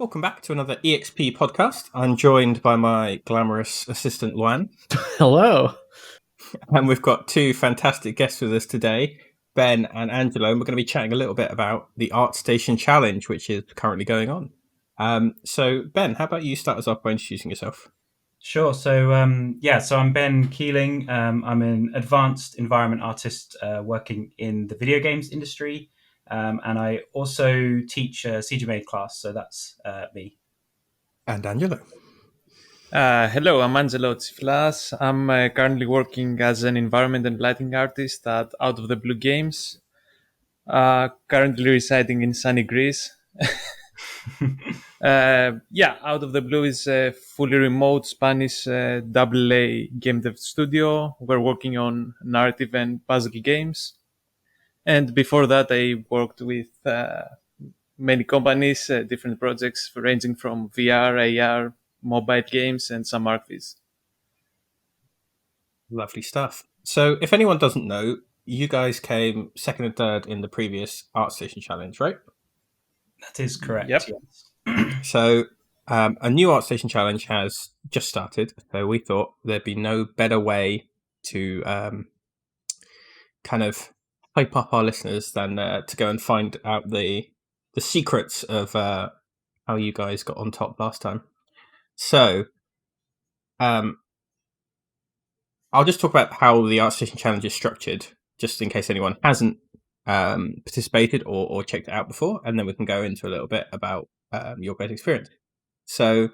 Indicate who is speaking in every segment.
Speaker 1: Welcome back to another EXP podcast. I'm joined by my glamorous assistant, Luan.
Speaker 2: Hello.
Speaker 1: And we've got two fantastic guests with us today, Ben and Angelo, and we're going to be chatting a little bit about the Artstation Challenge, which is currently going on. So, Ben, how about you start us off by introducing yourself?
Speaker 3: Sure. So I'm Ben Keeling. I'm an advanced environment artist working in the video games industry. And I also teach a CGMA class. So that's me.
Speaker 1: And Angelo.
Speaker 2: Hello, I'm Angelo Tsiflas. I'm currently working as an environment and lighting artist at Out of the Blue Games. Currently residing in sunny Greece. Out of the Blue is a fully remote Spanish AA game dev studio. We're working on narrative and puzzle games. And before that, I worked with many companies, different projects ranging from VR, AR, mobile games, and some RPs.
Speaker 1: Lovely stuff. So, if anyone doesn't know, you guys came second and third in the previous Artstation Challenge, right?
Speaker 3: That is correct.
Speaker 2: Yep.
Speaker 3: Yes.
Speaker 1: So, a new Artstation Challenge has just started. So we thought there'd be no better way to kind of hype up our listeners than to go and find out the secrets of how you guys got on top last time. So, I'll just talk about how the Artstation Challenge is structured, just in case anyone hasn't participated or checked it out before, and then we can go into a little bit about your guys' experience. So,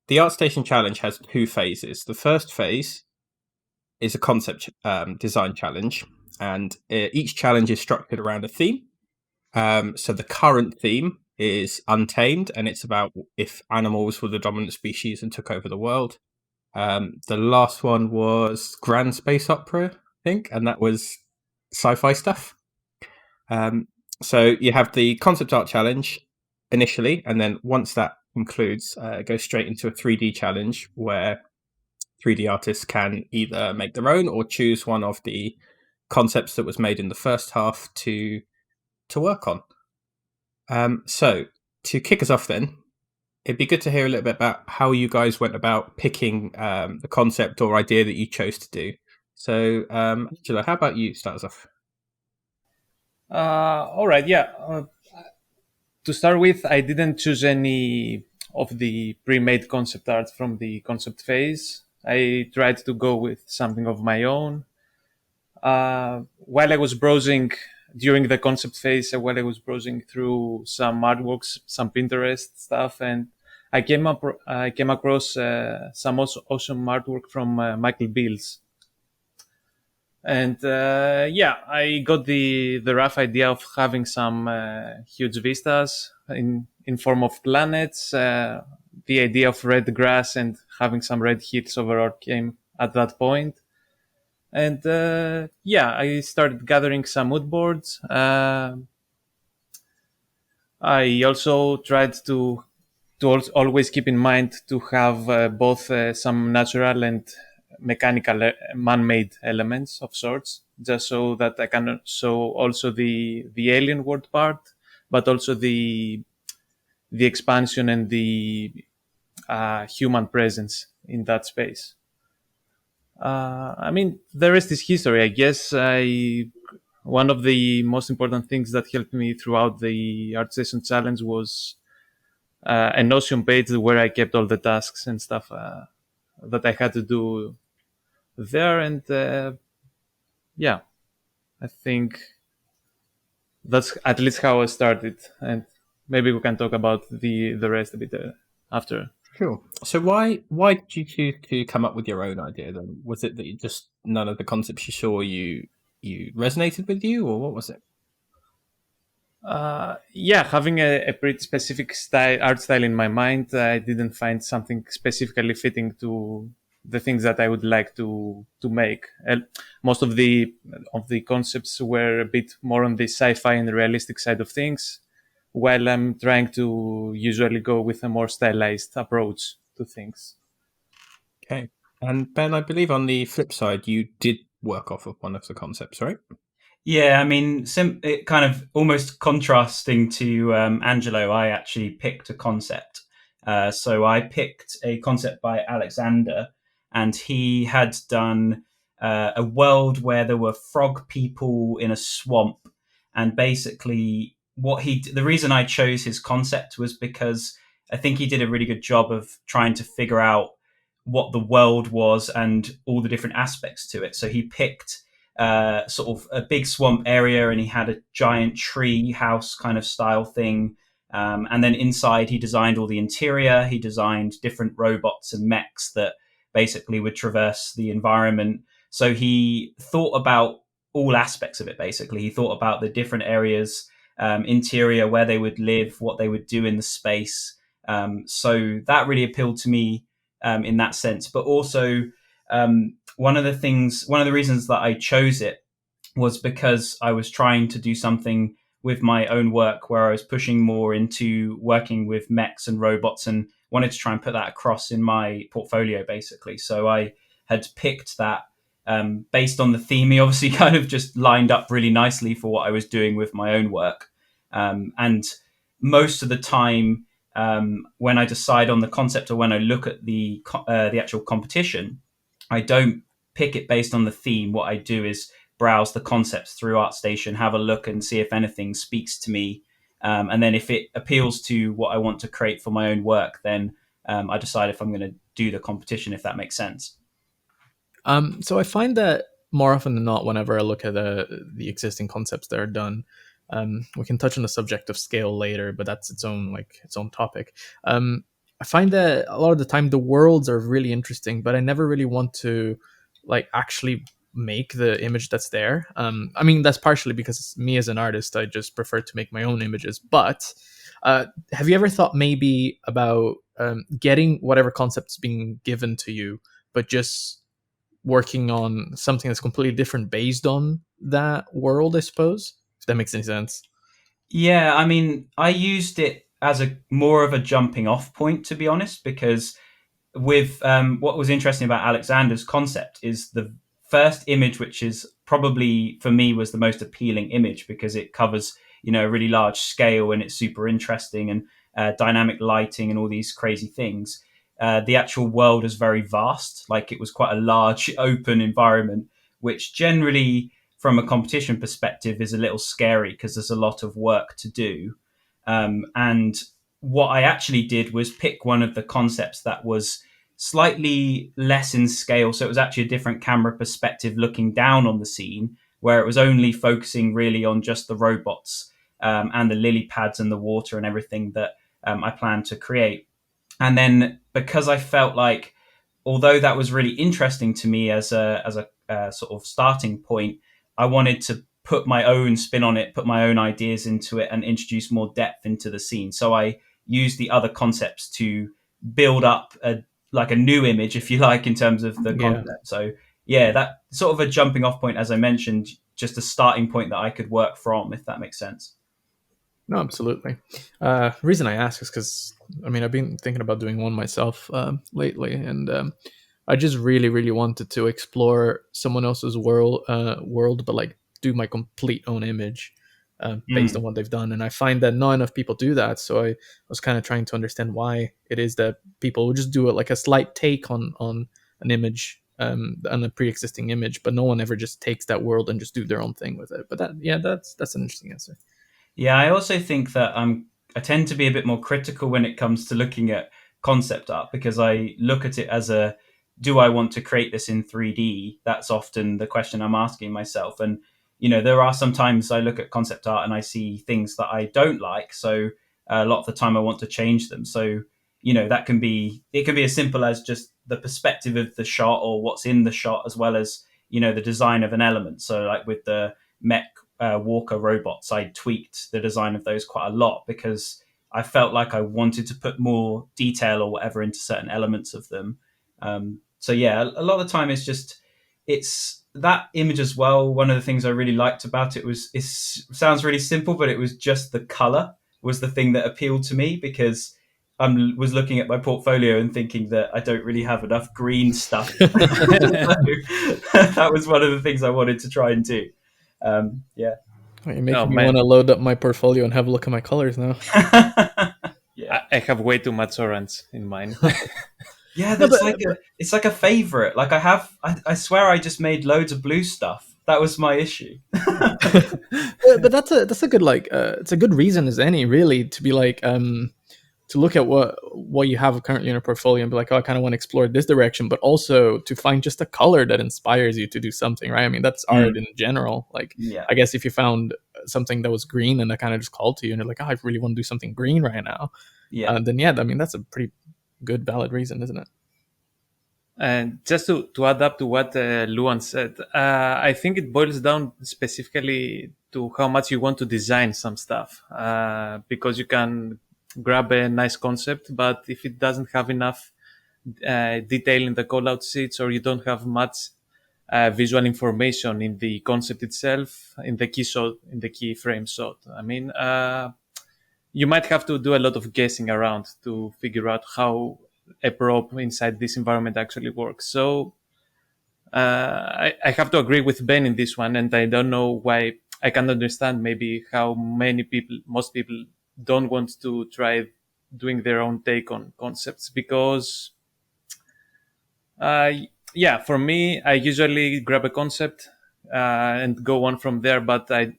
Speaker 1: the Artstation Challenge has two phases. The first phase is a concept design challenge, and each challenge is structured around a theme. So the current theme is Untamed, and it's about if animals were the dominant species and took over the world. The last one was Grand Space Opera, I think, and that was sci-fi stuff. So you have the concept art challenge initially, and then once that concludes, it goes straight into a 3D challenge where 3D artists can either make their own or choose one of the concepts that was made in the first half to work on. So to kick us off then, it'd be good to hear a little bit about how you guys went about picking the concept or idea that you chose to do. So, Angelo, how about you start us off?
Speaker 2: All right, yeah. To start with, I didn't choose any of the pre-made concept art from the concept phase. I tried to go with something of my own. While I was browsing during the concept phase, while I was browsing through some artworks, some Pinterest stuff, and I came across some awesome artwork from Michael Beals. And I got the rough idea of having some huge vistas in form of planets. The idea of red grass and having some red hills overall came at that point. And I started gathering some mood boards. I also tried to always keep in mind to have both some natural and mechanical man-made elements of sorts, just so that I can show also the alien world part, but also the expansion and the human presence in that space. The rest is history, I guess. One of the most important things that helped me throughout the Artstation Challenge was a Notion page where I kept all the tasks and stuff that I had to do there. And I think that's at least how I started. And maybe we can talk about the rest a bit after.
Speaker 1: Sure. So why did you choose to come up with your own idea then? Was it that you just none of the concepts you saw you resonated with you, or what was it?
Speaker 2: Having a pretty specific art style in my mind, I didn't find something specifically fitting to the things that I would like to make. Most of the concepts were a bit more on the sci-fi and realistic side of things, while I'm trying to usually go with a more stylized approach to things.
Speaker 1: Okay. And Ben, I believe on the flip side, you did work off of one of the concepts, right?
Speaker 3: Yeah, I mean, it kind of almost contrasting to Angelo, I actually picked a concept. So I picked a concept by Alexander, and he had done a world where there were frog people in a swamp. And basically, the reason I chose his concept was because I think he did a really good job of trying to figure out what the world was and all the different aspects to it. So he picked sort of a big swamp area, and he had a giant tree house kind of style thing. And then inside, he designed all the interior. He designed different robots and mechs that basically would traverse the environment. So he thought about all aspects of it, basically. He thought about the different areas, interior, where they would live, what they would do in the space. So that really appealed to me in that sense. But also, one of the reasons that I chose it was because I was trying to do something with my own work where I was pushing more into working with mechs and robots, and wanted to try and put that across in my portfolio, basically. So I had picked that based on the theme. He obviously kind of just lined up really nicely for what I was doing with my own work. And most of the time, when I decide on the concept or when I look at the actual competition, I don't pick it based on the theme. What I do is browse the concepts through Artstation, have a look and see if anything speaks to me. And then if it appeals to what I want to create for my own work, then I decide if I'm going to do the competition, if that makes sense.
Speaker 4: So I find that more often than not, whenever I look at the existing concepts that are done, we can touch on the subject of scale later, but that's its own topic. I find that a lot of the time the worlds are really interesting, but I never really want to actually make the image that's there. I mean, that's partially because me as an artist, I just prefer to make my own images. But have you ever thought maybe about getting whatever concept's being given to you, but just working on something that's completely different based on that world, I suppose, if that makes any sense?
Speaker 3: Yeah, I mean, I used it as a more of a jumping off point, to be honest, because with what was interesting about Alexander's concept is the first image, which is probably for me was the most appealing image because it covers a really large scale and it's super interesting, and dynamic lighting and all these crazy things. The actual world is very vast, like it was quite a large open environment, which generally from a competition perspective is a little scary because there's a lot of work to do. And what I actually did was pick one of the concepts that was slightly less in scale. So it was actually a different camera perspective looking down on the scene, where it was only focusing really on just the robots and the lily pads and the water and everything that I planned to create. And then because I felt like, although that was really interesting to me as a sort of starting point, I wanted to put my own spin on it, put my own ideas into it, and introduce more depth into the scene. So I used the other concepts to build up a new image, if you like, in terms of the concept. So yeah, that sort of a jumping off point, as I mentioned, just a starting point that I could work from, if that makes sense.
Speaker 4: No, absolutely. Reason I ask is because I've been thinking about doing one myself lately, and I just really, really wanted to explore someone else's world, but do my complete own image based on what they've done. And I find that not enough people do that. So I was kind of trying to understand why it is that people would just do it like a slight take on an image, on a pre-existing image, but no one ever just takes that world and just do their own thing with it. But that's an interesting answer.
Speaker 3: Yeah, I also think that I tend to be a bit more critical when it comes to looking at concept art, because I look at it as do I want to create this in 3D? That's often the question I'm asking myself. And, there are sometimes I look at concept art and I see things that I don't like. So a lot of the time I want to change them. So, it can be as simple as just the perspective of the shot or what's in the shot, as well as, the design of an element. So like with the mech walker robots, I tweaked the design of those quite a lot because I felt like I wanted to put more detail or whatever into certain elements of them. So yeah, a lot of the time it's that image as well. One of the things I really liked about it sounds really simple, but it was just the color was the thing that appealed to me, because I was looking at my portfolio and thinking that I don't really have enough green stuff. So that was one of the things I wanted to try and do. Yeah.
Speaker 4: You're making me want to load up my portfolio and have a look at my colors now.
Speaker 3: Yeah,
Speaker 2: I have way too much orange in mine.
Speaker 3: yeah. That's it's like a favorite. Like I swear I just made loads of blue stuff. That was my issue.
Speaker 4: But that's a good it's a good reason as any, really, to be like to look at what you have currently in your portfolio and be like, oh, I kind of want to explore this direction, but also to find just a color that inspires you to do something, right? I mean, that's art in general. Like,
Speaker 3: Yeah.
Speaker 4: I guess if you found something that was green and that kind of just called to you and you're like, oh, I really want to do something green right now.
Speaker 3: Yeah.
Speaker 4: Then yeah, I mean, that's a pretty good, valid reason, isn't it?
Speaker 2: And just to add up to what Luan said, I think it boils down specifically to how much you want to design some stuff. Because you can grab a nice concept, but if it doesn't have enough detail in the callout sheets, or you don't have much visual information in the concept itself, in the key frame shot, I mean, you might have to do a lot of guessing around to figure out how a prop inside this environment actually works. So I have to agree with Ben in this one, and I don't know why. I can understand maybe how most people don't want to try doing their own take on concepts, because for me, I usually grab a concept and go on from there, but I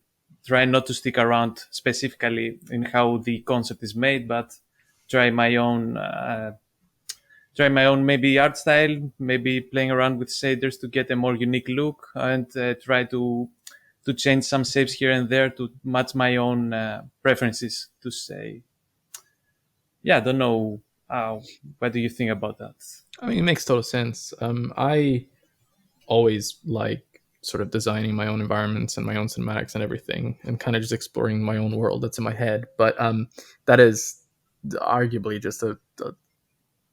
Speaker 2: try not to stick around specifically in how the concept is made, but try my own maybe art style, maybe playing around with shaders to get a more unique look, and try to change some shapes here and there to match my own preferences, to say. Yeah, I don't know. What do you think about that?
Speaker 4: I mean, it makes total sense. I always like sort of designing my own environments and my own cinematics and everything, and kind of just exploring my own world that's in my head. But that is arguably just a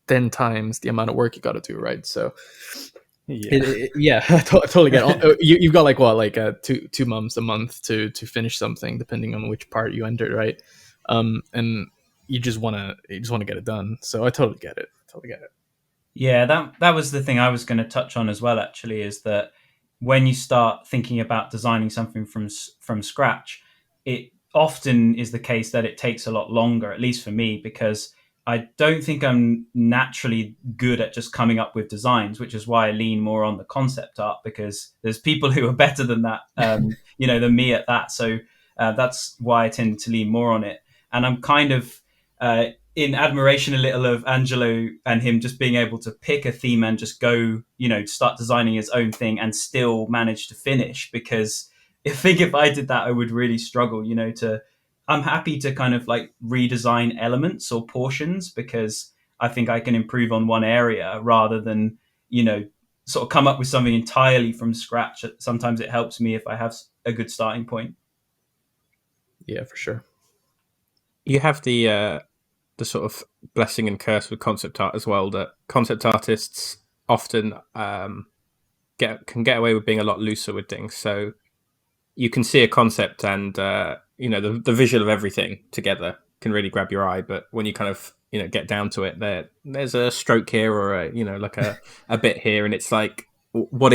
Speaker 4: 10 times the amount of work you got to do, right? So yeah, I totally get it. You've got like what, like 2 months, a month to finish something, depending on which part you entered, right? And you just want to get it done. So I totally get it.
Speaker 3: Yeah, that was the thing I was going to touch on as well, actually, is that when you start thinking about designing something from scratch, it often is the case that it takes a lot longer, at least for me, because I don't think I'm naturally good at just coming up with designs, which is why I lean more on the concept art, because there's people who are better than that, than me at that. So that's why I tend to lean more on it. And I'm kind of in admiration a little of Angelo and him just being able to pick a theme and just go, start designing his own thing and still manage to finish. Because I think if I did that, I would really struggle, I'm happy to kind of like redesign elements or portions, because I think I can improve on one area rather than, sort of come up with something entirely from scratch. Sometimes it helps me if I have a good starting point.
Speaker 4: Yeah, for sure.
Speaker 1: You have the sort of blessing and curse with concept art as well, that concept artists often can get away with being a lot looser with things. So you can see a concept and the visual of everything together can really grab your eye, but when you kind of get down to it, there's a stroke here or a bit here, and it's like, what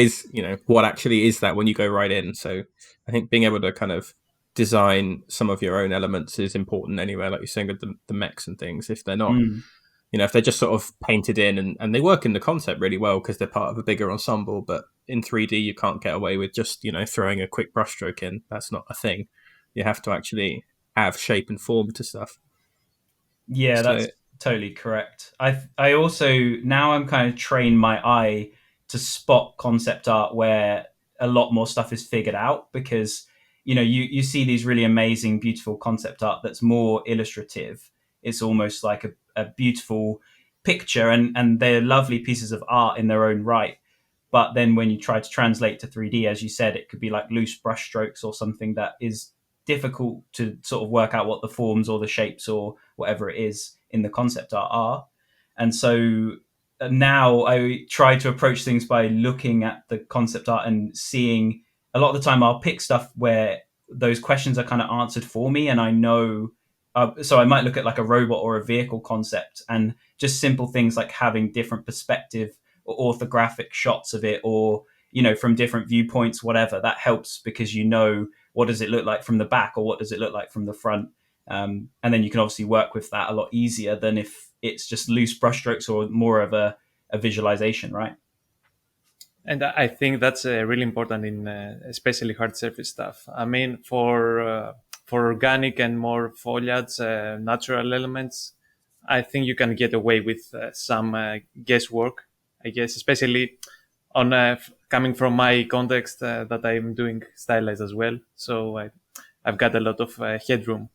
Speaker 1: actually is that when you go right in? So I think being able to kind of design some of your own elements is important anyway, like you're saying with the mechs and things. If they're not if they're just sort of painted in and they work in the concept really well because they're part of a bigger ensemble, but in 3D you can't get away with just throwing a quick brushstroke in. That's not a thing. You have to actually have shape and form to stuff.
Speaker 3: Yeah, that's totally correct. I also, now I'm kind of trained my eye to spot concept art where a lot more stuff is figured out, because you see these really amazing, beautiful concept art that's more illustrative. It's almost like a beautiful picture, and they're lovely pieces of art in their own right. But then when you try to translate to 3D, as you said, it could be like loose brush strokes or something that is difficult to sort of work out what the forms or the shapes or whatever it is in the concept art are. And so now I try to approach things by looking at the concept art and seeing, a lot of the time I'll pick stuff where those questions are kind of answered for me, and I know. So I might look at like a robot or a vehicle concept, and just simple things like having different perspective or orthographic shots of it, or from different viewpoints, whatever. That helps because what does it look like from the back, or what does it look like from the front. And then you can obviously work with that a lot easier than if it's just loose brushstrokes or more of a visualization, right?
Speaker 2: And I think that's really important in especially hard surface stuff. I mean, for organic and more foliage, natural elements, I think you can get away with some guesswork, I guess, especially on coming from my context that I'm doing stylized as well. So I've got a lot of headroom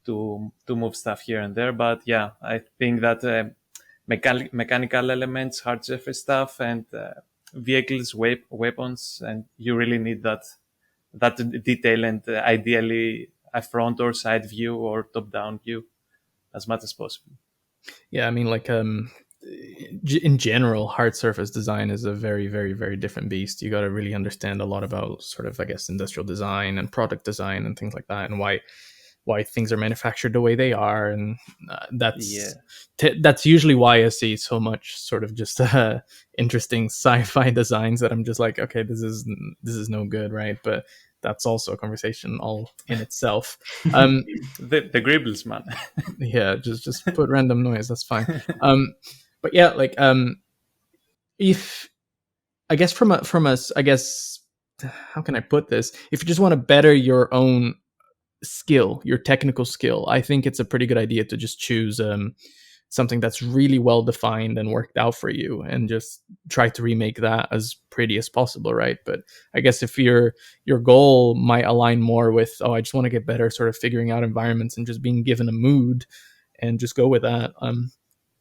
Speaker 2: to move stuff here and there. But yeah, I think that mechanical elements, hard surface stuff, and vehicles, weapons, and you really need that detail, and ideally a front or side view or top down view as much as possible.
Speaker 4: Yeah, I mean, like in general, hard surface design is a very, very, very different beast. You got to really understand a lot about sort of, I guess, industrial design and product design and things like that, and why things are manufactured the way they are, and that's usually why I see so much sort of just interesting sci-fi designs that I'm just like, okay, this is no good, right? But that's also a conversation all in itself.
Speaker 2: The Gribbles, man.
Speaker 4: Yeah, just put random noise, that's fine. But yeah, like if I guess from us, I guess, how can I put this? If you just want to better your own skill, your technical skill, I think it's a pretty good idea to just choose something that's really well defined and worked out for you, and just try to remake that as pretty as possible, right? But I guess if your goal might align more with, oh, I just want to get better sort of figuring out environments and just being given a mood and just go with that.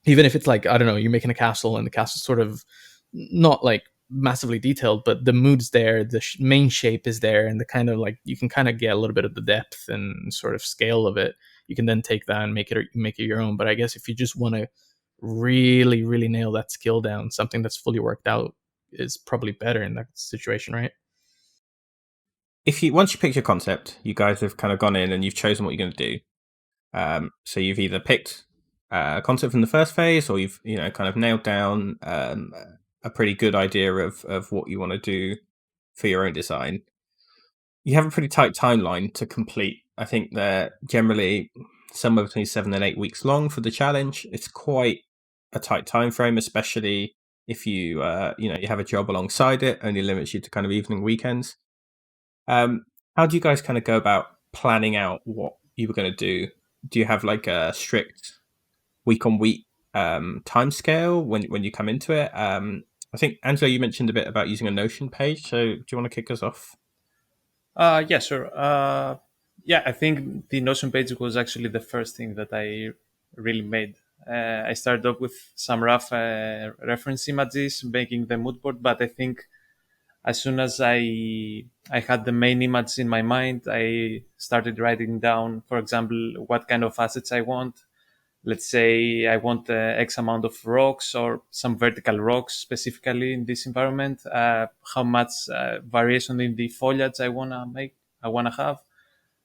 Speaker 4: Even if it's like, I don't know, you're making a castle and the castle's sort of not like massively detailed, but the mood's there, the main shape is there, and the kind of like, you can kind of get a little bit of the depth and sort of scale of it. You can then take that and make it your own. But I guess if you just want to really, really nail that skill down, something that's fully worked out is probably better in that situation, right?
Speaker 1: Once you pick your concept, you guys have kind of gone in and you've chosen what you're going to do. So you've either picked a concept from the first phase, or you've kind of nailed down a pretty good idea of what you want to do for your own design. You have a pretty tight timeline to complete. I think they're generally somewhere between 7 and 8 weeks long for the challenge. It's quite a tight time frame, especially if you you have a job alongside it. Only limits you to kind of evening, weekends. How do you guys kind of go about planning out what you were going to do? Do you have like a strict week on week time scale when you come into it? I think, Angelo, you mentioned a bit about using a Notion page. So do you want to kick us off?
Speaker 2: Yeah, sure. I think the Notion page was actually the first thing that I really made. I started off with some rough reference images, making the mood board, but I think as soon as I had the main image in my mind, I started writing down, for example, what kind of assets I want. Let's say I want X amount of rocks, or some vertical rocks specifically in this environment. How much variation in the foliage I want to have.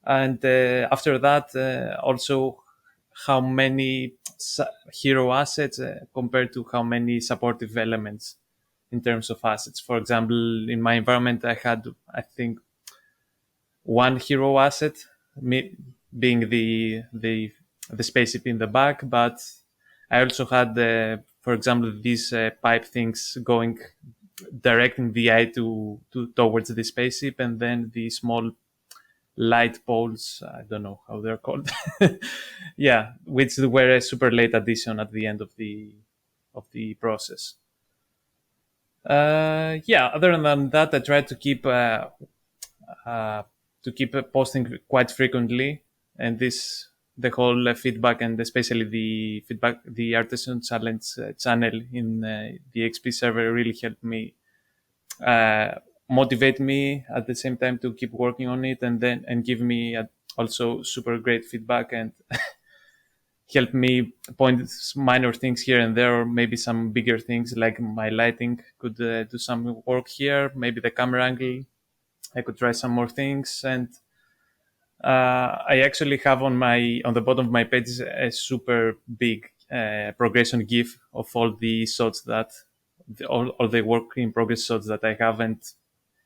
Speaker 2: And after that, also how many hero assets compared to how many supportive elements in terms of assets. For example, in my environment, I had, I think, one hero asset, being the spaceship in the back, but I also had, for example, these pipe things going directing the eye towards the spaceship, and then the small light poles, I don't know how they're called, yeah, which were a super late addition at the end of the process. Other than that, I try to keep posting quite frequently, and the whole feedback, and especially the Artstation Challenge channel in the EXP server really helped me motivate me at the same time to keep working on it, and give me also super great feedback, and help me point minor things here and there, or maybe some bigger things like my lighting could do some work here, maybe the camera angle, I could try some more things. And I actually have on the bottom of my page a super big progression GIF of all the shots that all the work in progress shots that I have, and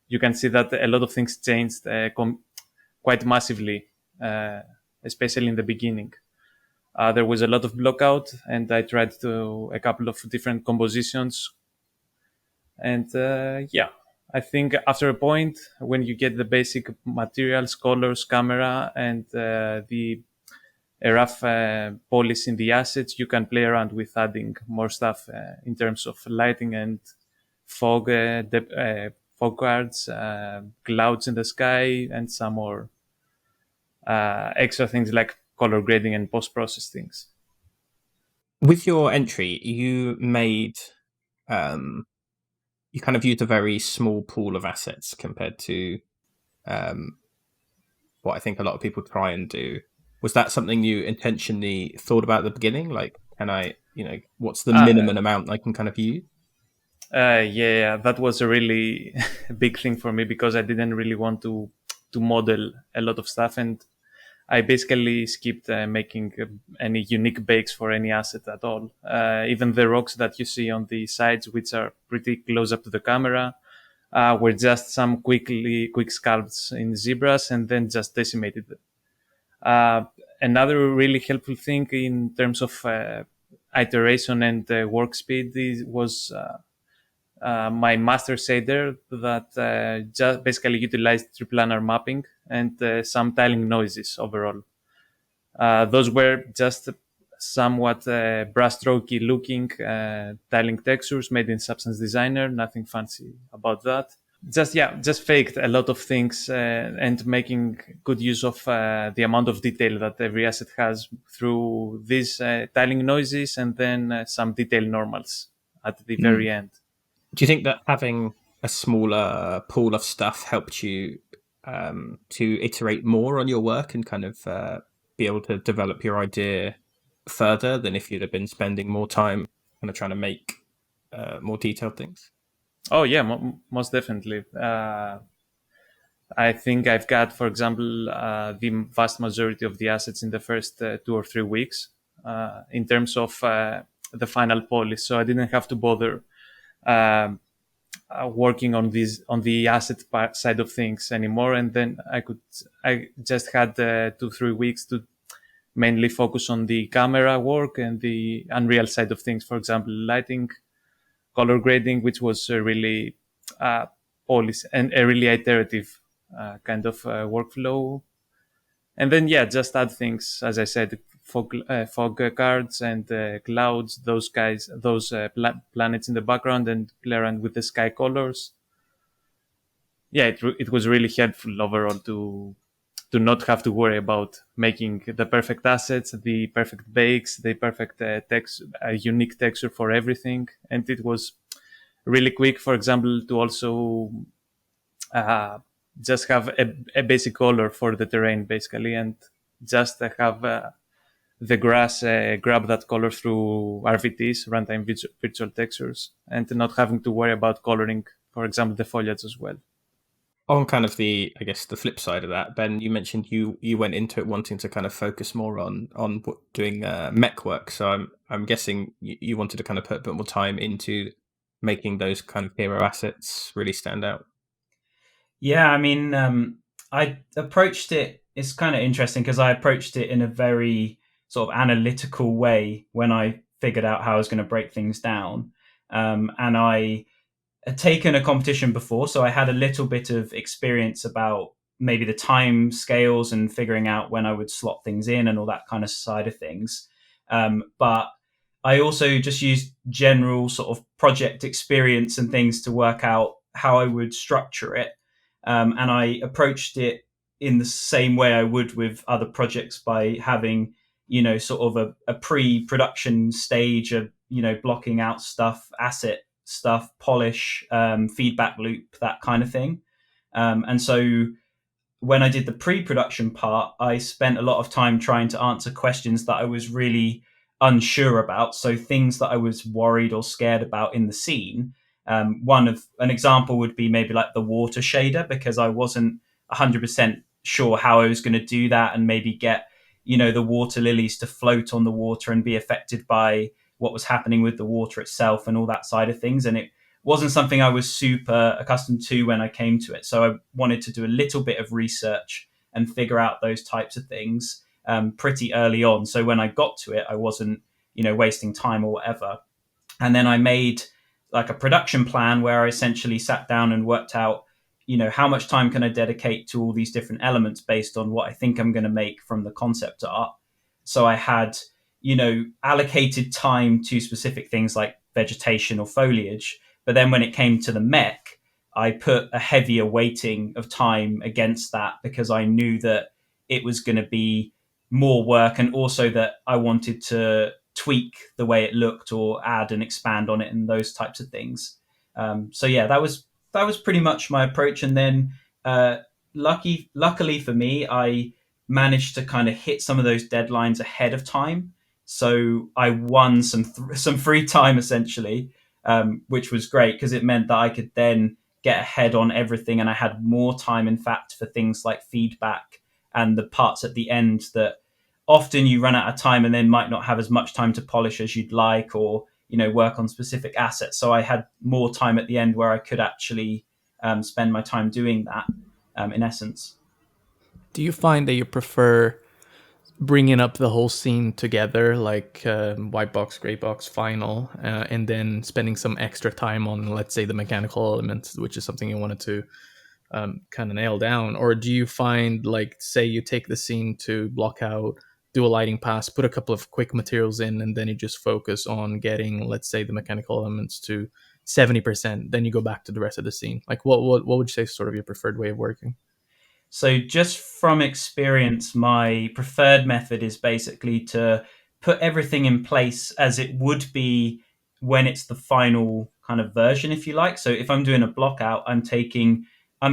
Speaker 2: you can see that a lot of things changed quite massively, especially in the beginning. There was a lot of blockout, and I tried to a couple of different compositions. And I think after a point, when you get the basic materials, colors, camera, and the a rough polish in the assets, you can play around with adding more stuff in terms of lighting and fog, fog cards, clouds in the sky, and some more extra things like color grading and post-process things.
Speaker 1: With your entry, you made you kind of used a very small pool of assets compared to what I think a lot of people try and do. Was that something you intentionally thought about at the beginning? Like, can I, what's the minimum amount I can kind of use?
Speaker 2: Yeah, that was a really big thing for me because I didn't really want to model a lot of stuff, and I basically skipped making any unique bakes for any asset at all. Even the rocks that you see on the sides, which are pretty close up to the camera, were just some quick sculpts in zebras and then just decimated. Another really helpful thing in terms of iteration and work speed was my master shader that just basically utilized triplanar mapping and some tiling noises overall. Those were just somewhat brushstrokey looking tiling textures made in Substance Designer, nothing fancy about that. Just faked a lot of things and making good use of the amount of detail that every asset has through these tiling noises and then some detail normals at the very end.
Speaker 1: Do you think that having a smaller pool of stuff helped you to iterate more on your work and kind of be able to develop your idea further than if you'd have been spending more time kind of trying to make more detailed things?
Speaker 2: Oh yeah, most definitely. I think I've got, for example, the vast majority of the assets in the first 2 or 3 weeks in terms of the final polish. So I didn't have to bother working on the asset side of things anymore. And then I just had 2-3 weeks to mainly focus on the camera work and the Unreal side of things. For example, lighting, color grading, which was really polish and a really iterative kind of workflow. And then, just add things, as I said, fog cards and clouds, those guys, those planets in the background, and play around with the sky colors. Yeah, it was really helpful overall to not have to worry about making the perfect assets, the perfect bakes, the perfect unique texture for everything. And it was really quick, for example, to also just have a basic color for the terrain, basically, and just have the grass grab that color through RVTs, runtime virtual textures, and not having to worry about coloring, for example, the foliage as well.
Speaker 1: On kind of the flip side of that, Ben, you mentioned you went into it wanting to kind of focus more on doing mech work. So I'm guessing you wanted to kind of put a bit more time into making those kind of hero assets really stand out.
Speaker 3: Yeah, I mean, I approached it. It's kind of interesting because I approached it in a very sort of analytical way when I figured out how I was going to break things down. And I had taken a competition before, so I had a little bit of experience about maybe the time scales and figuring out when I would slot things in and all that kind of side of things. But I also just used general sort of project experience and things to work out how I would structure it. And I approached it in the same way I would with other projects by having, sort of a pre-production stage of, blocking out stuff, asset stuff, polish, feedback loop, that kind of thing. And so when I did the pre-production part, I spent a lot of time trying to answer questions that I was really unsure about. So things that I was worried or scared about in the scene. An example would be maybe like the water shader, because I wasn't 100% sure how I was going to do that and maybe get, the water lilies to float on the water and be affected by what was happening with the water itself and all that side of things. And it wasn't something I was super accustomed to when I came to it. So I wanted to do a little bit of research and figure out those types of things pretty early on. So when I got to it, I wasn't, wasting time or whatever. And then I made like a production plan where I essentially sat down and worked out, how much time can I dedicate to all these different elements based on what I think I'm going to make from the concept art. So I had, allocated time to specific things like vegetation or foliage. But then when it came to the mech, I put a heavier weighting of time against that because I knew that it was going to be more work, and also that I wanted to tweak the way it looked or add and expand on it and those types of things. So yeah, that was pretty much my approach. And then luckily for me, I managed to kind of hit some of those deadlines ahead of time. So I won some free time essentially, which was great because it meant that I could then get ahead on everything, and I had more time, in fact, for things like feedback and the parts at the end that often you run out of time and then might not have as much time to polish as you'd like, or work on specific assets. So I had more time at the end where I could actually spend my time doing that, in essence.
Speaker 4: Do you find that you prefer bringing up the whole scene together, like white box, gray box, final, and then spending some extra time on, let's say, the mechanical elements, which is something you wanted to kind of nail down? Or do you find, like, say you take the scene to block out, do a lighting pass, put a couple of quick materials in, and then you just focus on getting, let's say, the mechanical elements to 70%, then you go back to the rest of the scene? Like, what would you say is sort of your preferred way of working?
Speaker 3: So just from experience, my preferred method is basically to put everything in place as it would be when it's the final kind of version, if you like. So if I'm doing a block out, I'm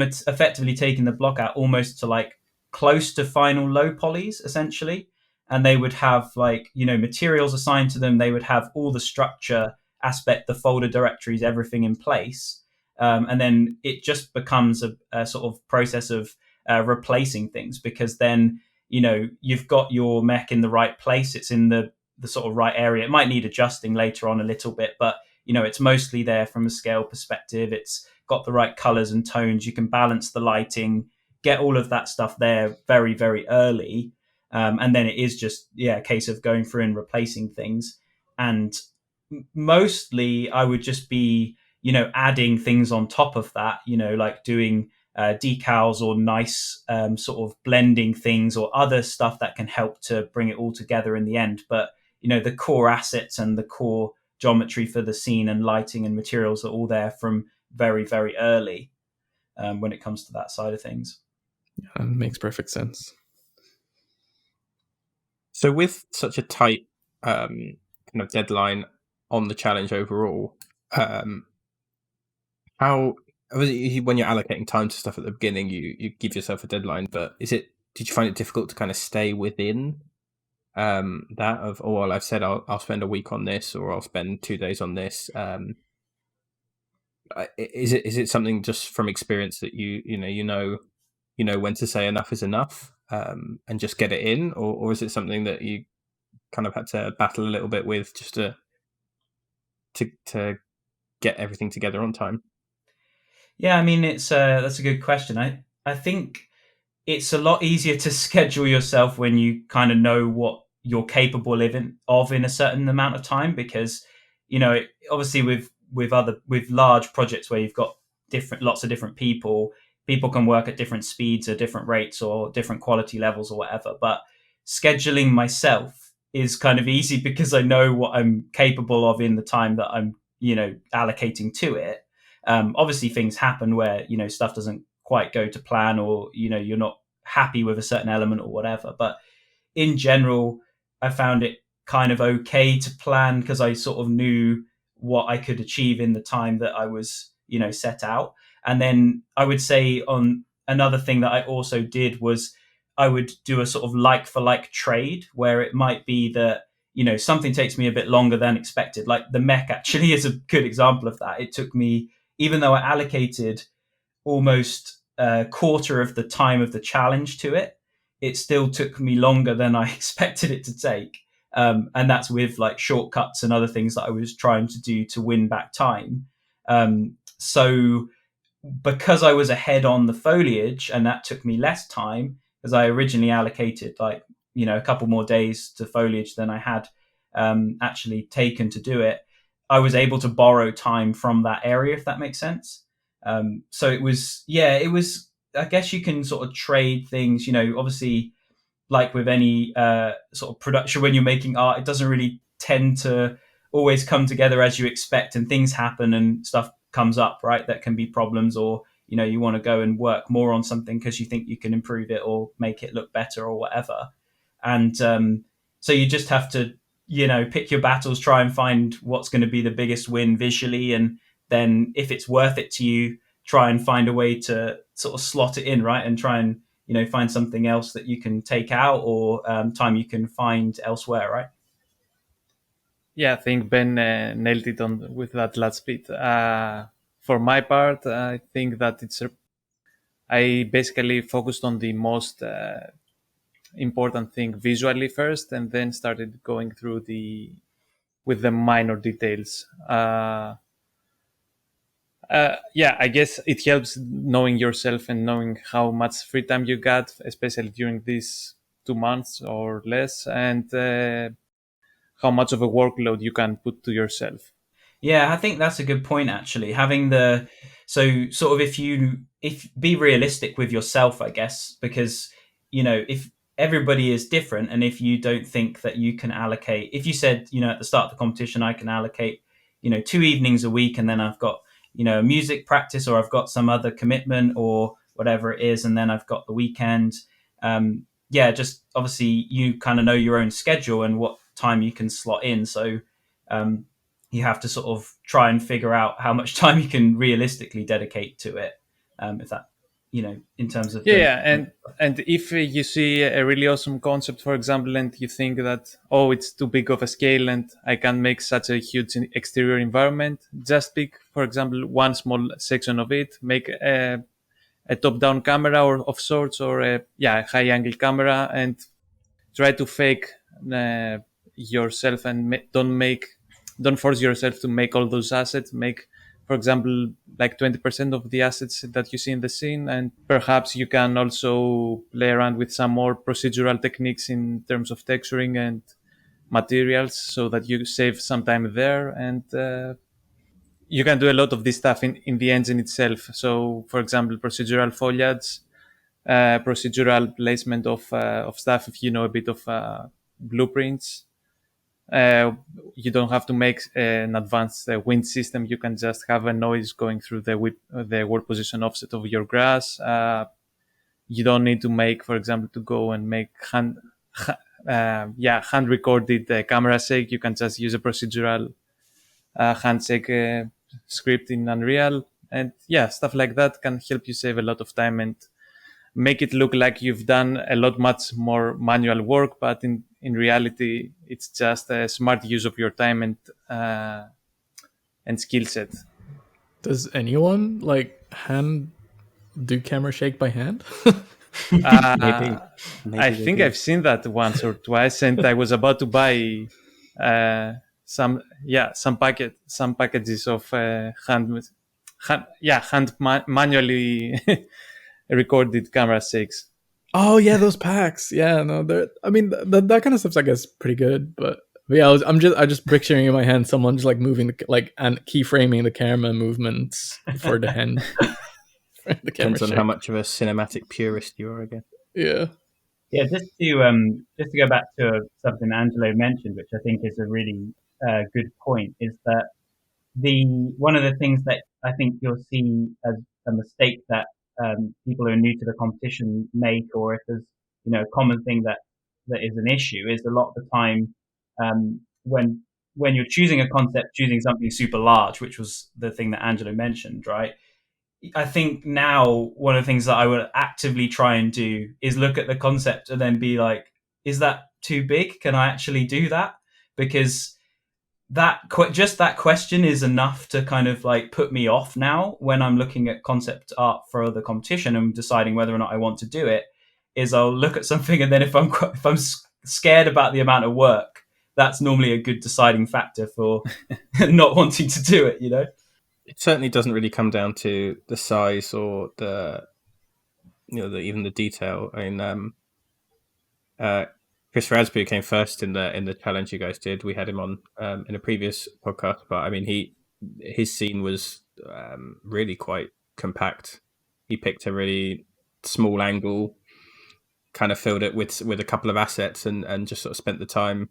Speaker 3: effectively taking the block out almost to like close to final low polys, essentially. And they would have like, materials assigned to them. They would have all the structure aspect, the folder directories, everything in place. And then it just becomes a sort of process of replacing things, because then you've got your mech in the right place, it's in the sort of right area. It might need adjusting later on a little bit, but it's mostly there from a scale perspective. It's got the right colors and tones. You can balance the lighting, get all of that stuff there very, very early, and then it is just a case of going through and replacing things. And mostly I would just be adding things on top of that, like doing decals or nice sort of blending things or other stuff that can help to bring it all together in the end. But the core assets and the core geometry for the scene and lighting and materials are all there from very, very early when it comes to that side of things.
Speaker 4: Yeah, makes perfect sense.
Speaker 1: So with such a tight kind of deadline on the challenge overall, how, when you're allocating time to stuff at the beginning, you give yourself a deadline, but did you find it difficult to kind of stay within that of, oh, well, I've said I'll spend a week on this, or I'll spend 2 days on this? Is it something just from experience that you know when to say enough is enough, and just get it in, or is it something that you kind of had to battle a little bit with just to get everything together on time?
Speaker 3: Yeah, I mean, that's a good question. I think it's a lot easier to schedule yourself when you kind of know what you're capable of in a certain amount of time, because obviously with large projects where you've got lots of different people can work at different speeds or different rates or different quality levels or whatever. But scheduling myself is kind of easy because I know what I'm capable of in the time that I'm allocating to it. Obviously things happen where stuff doesn't quite go to plan, or you're not happy with a certain element or whatever, but in general I found it kind of okay to plan because I sort of knew what I could achieve in the time that I was set out. And then I would say on another thing that I also did was I would do a sort of like for like trade, where it might be that something takes me a bit longer than expected. Like the mech actually is a good example of that. It took me, even though I allocated almost a quarter of the time of the challenge to it, it still took me longer than I expected it to take. And that's with like shortcuts and other things that I was trying to do to win back time. So because I was ahead on the foliage and that took me less time, because I originally allocated like, a couple more days to foliage than I had actually taken to do it, I was able to borrow time from that area, if that makes sense. So it was, I guess you can sort of trade things, obviously, like with any sort of production, when you're making art, it doesn't really tend to always come together as you expect, and things happen and stuff comes up, right? That can be problems, or you want to go and work more on something because you think you can improve it or make it look better or whatever. And so you just have to pick your battles, try and find what's going to be the biggest win visually, and then if it's worth it to you, try and find a way to sort of slot it in, right? And try and find something else that you can take out, or time you can find elsewhere, right?
Speaker 2: Yeah, I think Ben nailed it on with that last bit. For my part, I think that I basically focused on the most important thing visually first, and then started going through with the minor details. I guess it helps knowing yourself and knowing how much free time you got, especially during these 2 months or less, and how much of a workload you can put to yourself.
Speaker 3: Yeah, I think that's a good point, actually. So sort of if be realistic with yourself, I guess, because, if everybody is different, and if you don't think that you can allocate, if you said, at the start of the competition, I can allocate, 2 evenings a week, and then I've got, a music practice, or I've got some other commitment or whatever it is, and then I've got the weekend. Just obviously you kind of know your own schedule and what time you can slot in. So you have to sort of try and figure out how much time you can realistically dedicate to it. If that, in terms of
Speaker 2: and if you see a really awesome concept, for example, and you think that it's too big of a scale and I can't make such a huge exterior environment, just pick, for example, one small section of it, make a top-down camera or of sorts, or a high-angle camera, and try to fake yourself, and don't force yourself to make all those assets. Make, for example, like 20% of the assets that you see in the scene, and perhaps you can also play around with some more procedural techniques in terms of texturing and materials, so that you save some time there, and you can do a lot of this stuff in the engine itself. So, for example, procedural foliage, procedural placement of stuff, if you know a bit of blueprints. You don't have to make an advanced wind system. You can just have a noise going through the world position offset of your grass. You don't need to make, for example, to go and make hand recorded camera shake. You can just use a procedural handshake script in Unreal, and stuff like that can help you save a lot of time and make it look like you've done a lot much more manual work, but in reality it's just a smart use of your time and skill set.
Speaker 4: Does anyone do camera shake by hand?
Speaker 1: Maybe
Speaker 2: I think I've seen that once or twice, and I was about to buy some packages of manually recorded camera shakes.
Speaker 4: Oh yeah, those packs. Yeah, no, that kind of stuff's, I guess, pretty good. But yeah, I'm just picturing in my hand someone just moving and keyframing the camera movements for the hand.
Speaker 1: The depends on how much of a cinematic purist you are again.
Speaker 4: Yeah.
Speaker 3: Yeah, just to go back to something Angelo mentioned, which I think is a really good point, is that one of the things that I think you'll see as a mistake that people who are new to the competition make, or if there's a common thing that is an issue, is a lot of the time when you're choosing a concept, choosing something super large, which was the thing that Angelo mentioned, right? I think now one of the things that I would actively try and do is look at the concept and then be like, is that too big? Can I actually do that? Because that question is enough to kind of put me off now when I'm looking at concept art for the competition and deciding whether or not I want to do it. Is I'll look at something, and then if I'm scared about the amount of work, that's normally a good deciding factor for not wanting to do it,
Speaker 1: It certainly doesn't really come down to the size or even the detail. I mean, Chris Raspberry came first in the challenge you guys did. We had him on in a previous podcast, but I mean, his scene was really quite compact. He picked a really small angle, kind of filled it with a couple of assets, and just sort of spent the time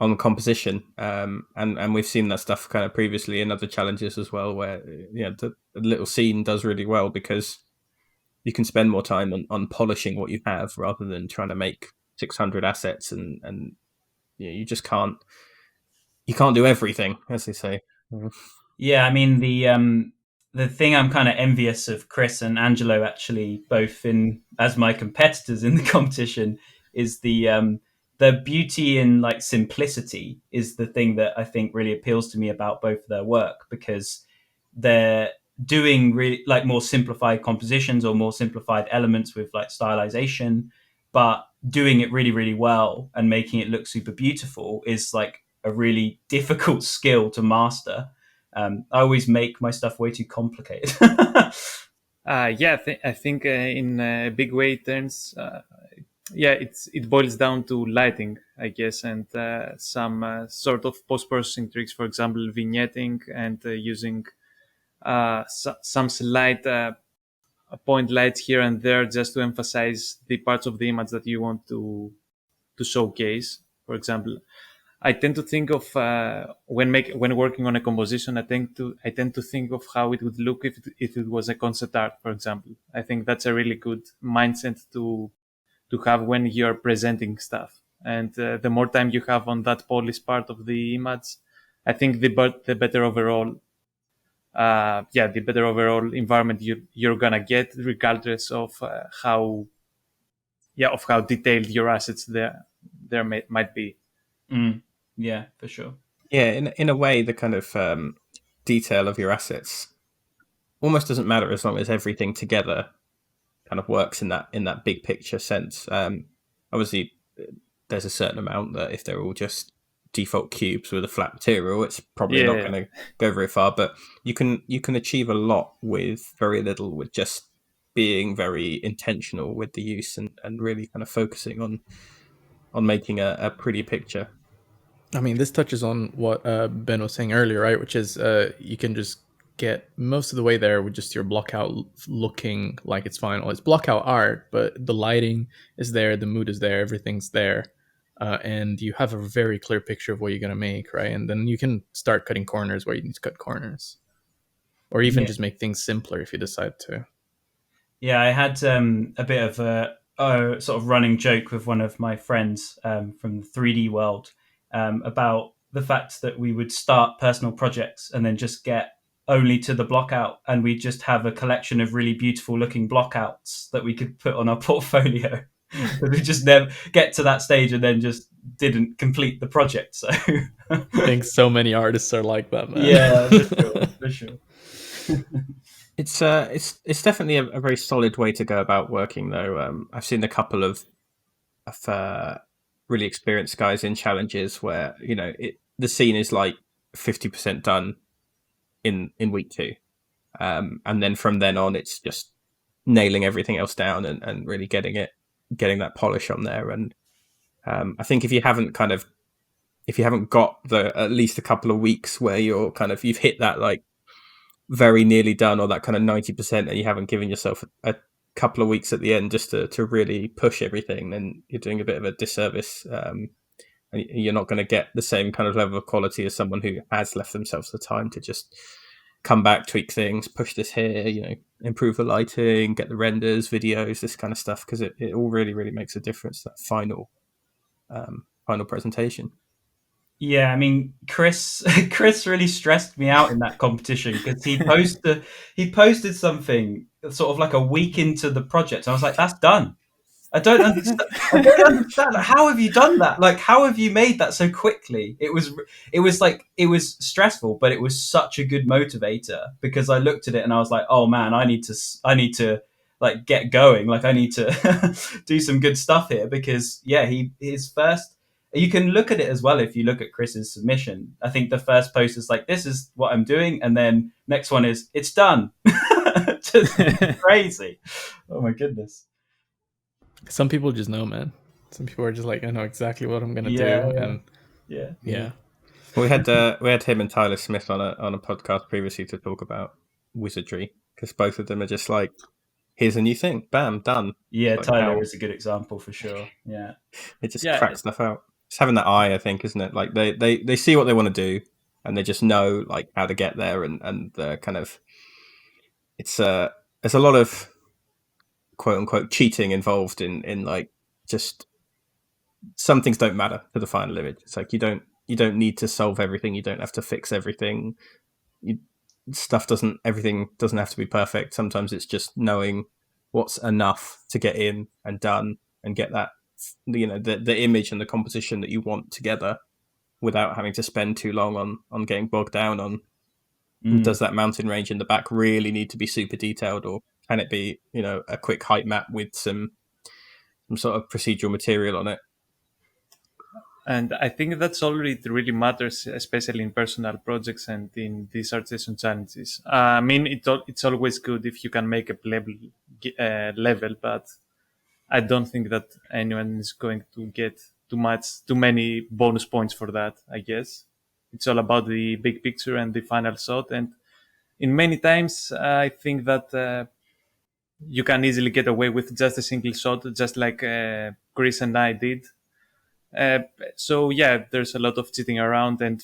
Speaker 1: on composition. And we've seen that stuff kind of previously in other challenges as well, where the little scene does really well because you can spend more time on polishing what you have rather than trying to make 600 assets, and you just can't do everything, as they say.
Speaker 3: Yeah, I mean, the thing I'm kind of envious of Chris and Angelo, actually, both as my competitors in the competition, is the beauty in like simplicity is the thing that I think really appeals to me about both of their work, because they're doing really like more simplified compositions or more simplified elements with like stylization, but doing it really, really well and making it look super beautiful is like a really difficult skill to master. I always make my stuff way too complicated.
Speaker 2: I think in big way terms, it boils down to lighting, I guess, and some sort of post-processing tricks, for example, vignetting and using some slight point lights here and there just to emphasize the parts of the image that you want to showcase. For example, I tend to think of when working on a composition, I tend to think of how it would look if it was a concept art, for example. I think that's a really good mindset to have when you're presenting stuff. And the more time you have on that polished part of the image, I think the better overall, the better overall environment you're gonna get, regardless of how detailed your assets there might be.
Speaker 3: Yeah, for sure.
Speaker 1: Yeah, in a way, the kind of detail of your assets almost doesn't matter as long as everything together kind of works in that big picture sense. Obviously, there's a certain amount that if they're all just default cubes with a flat material, it's probably not going to go very far. But you can achieve a lot with very little, with just being very intentional with the use and really kind of focusing on making a pretty picture.
Speaker 4: I mean, this touches on what Ben was saying earlier, right? Which is you can just get most of the way there with just your block out looking like it's final. It's block out art, but the lighting is there, the mood is there, everything's there. And you have a very clear picture of what you're going to make, right? And then you can start cutting corners where you need to cut corners. Or even just make things simpler if you decide to.
Speaker 3: Yeah, I had a bit of a sort of running joke with one of my friends from the 3D world about the fact that we would start personal projects and then just get only to the block out, and we just have a collection of really beautiful looking block outs that we could put on our portfolio. But we just never get to that stage and then just didn't complete the project. So
Speaker 4: I think so many artists are like that, man.
Speaker 3: Yeah, for sure.
Speaker 1: It's definitely a very solid way to go about working, though. I've seen a couple of really experienced guys in challenges where the scene is like 50% done in week 2, and then from then on it's just nailing everything else down and really getting that polish on there. And I think if you haven't got at least a couple of weeks where you've hit that like very nearly done, or that kind of 90%, and you haven't given yourself a couple of weeks at the end just to really push everything, then you're doing a bit of a disservice, and you're not going to get the same kind of level of quality as someone who has left themselves the time to just come back, tweak things, push this here, improve the lighting, get the renders, videos, this kind of stuff, because it all really, really makes a difference, that final presentation.
Speaker 3: Yeah, I mean, Chris really stressed me out in that competition because he posted something sort of like a week into the project. And I was like, that's done. I don't understand. Like, how have you done that? Like, how have you made that so quickly? It was stressful, but it was such a good motivator, because I looked at it and I was like, oh man, I need to like get going. Like, I need to do some good stuff here, because his first You can look at it as well if you look at Chris's submission. I think the first post is like, this is what I'm doing, and then next one is, it's done. Just crazy. Oh my goodness.
Speaker 4: Some people just know, man. Some people are just like, I know exactly what I'm gonna do, and
Speaker 3: Yeah.
Speaker 1: We had him and Tyler Smith on a podcast previously to talk about wizardry, because both of them are just like, here's a new thing, bam, done.
Speaker 3: Yeah,
Speaker 1: like
Speaker 3: Tyler is a good example for sure. Yeah,
Speaker 1: they just crack stuff out. It's having that eye, I think, isn't it? Like they see what they want to do, and they just know like how to get there, and the kind of there's a lot of quote unquote cheating involved in like, just some things don't matter to the final image. It's like you don't need to solve everything, you don't have to fix everything. Everything doesn't have to be perfect. Sometimes it's just knowing what's enough to get in and done and get that, the image and the composition that you want together, without having to spend too long on getting bogged down on does that mountain range in the back really need to be super detailed, or can it be a quick height map with some sort of procedural material on it.
Speaker 2: And I think that's all it really matters, especially in personal projects and in these Artstation challenges. I mean, it's always good if you can make a level, but I don't think that anyone is going to get too many bonus points for that, I guess. It's all about the big picture and the final shot. And in many times, I think that you can easily get away with just a single shot, just like Chris and I did. So yeah, there's a lot of cheating around and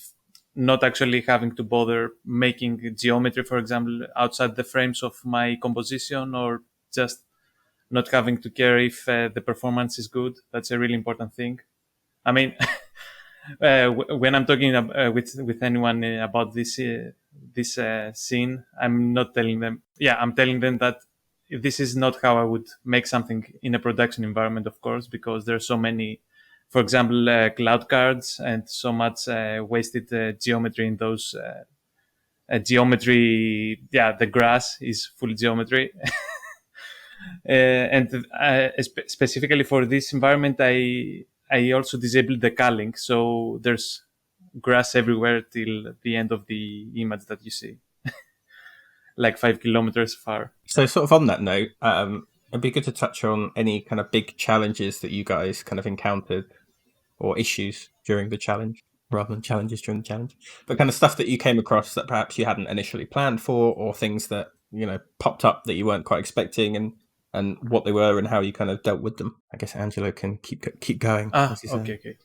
Speaker 2: not actually having to bother making geometry, for example, outside the frames of my composition, or just not having to care if the performance is good. That's a really important thing. I mean, when I'm talking with anyone about this scene, I'm not telling them. Yeah, I'm telling them that this is not how I would make something in a production environment, of course, because there's so many, for example, cloud cards and so much wasted geometry in those geometry. Yeah, the grass is full geometry. And specifically for this environment, I also disabled the culling, so there's grass everywhere till the end of the image that you see, like 5 kilometers far.
Speaker 1: So sort of on that note, it'd be good to touch on any kind of big challenges that you guys kind of encountered, or issues during the challenge, rather than challenges during the challenge, but kind of stuff that you came across that perhaps you hadn't initially planned for, or things that popped up that you weren't quite expecting, and what they were and how you kind of dealt with them. I guess Angelo can keep going.
Speaker 2: Okay.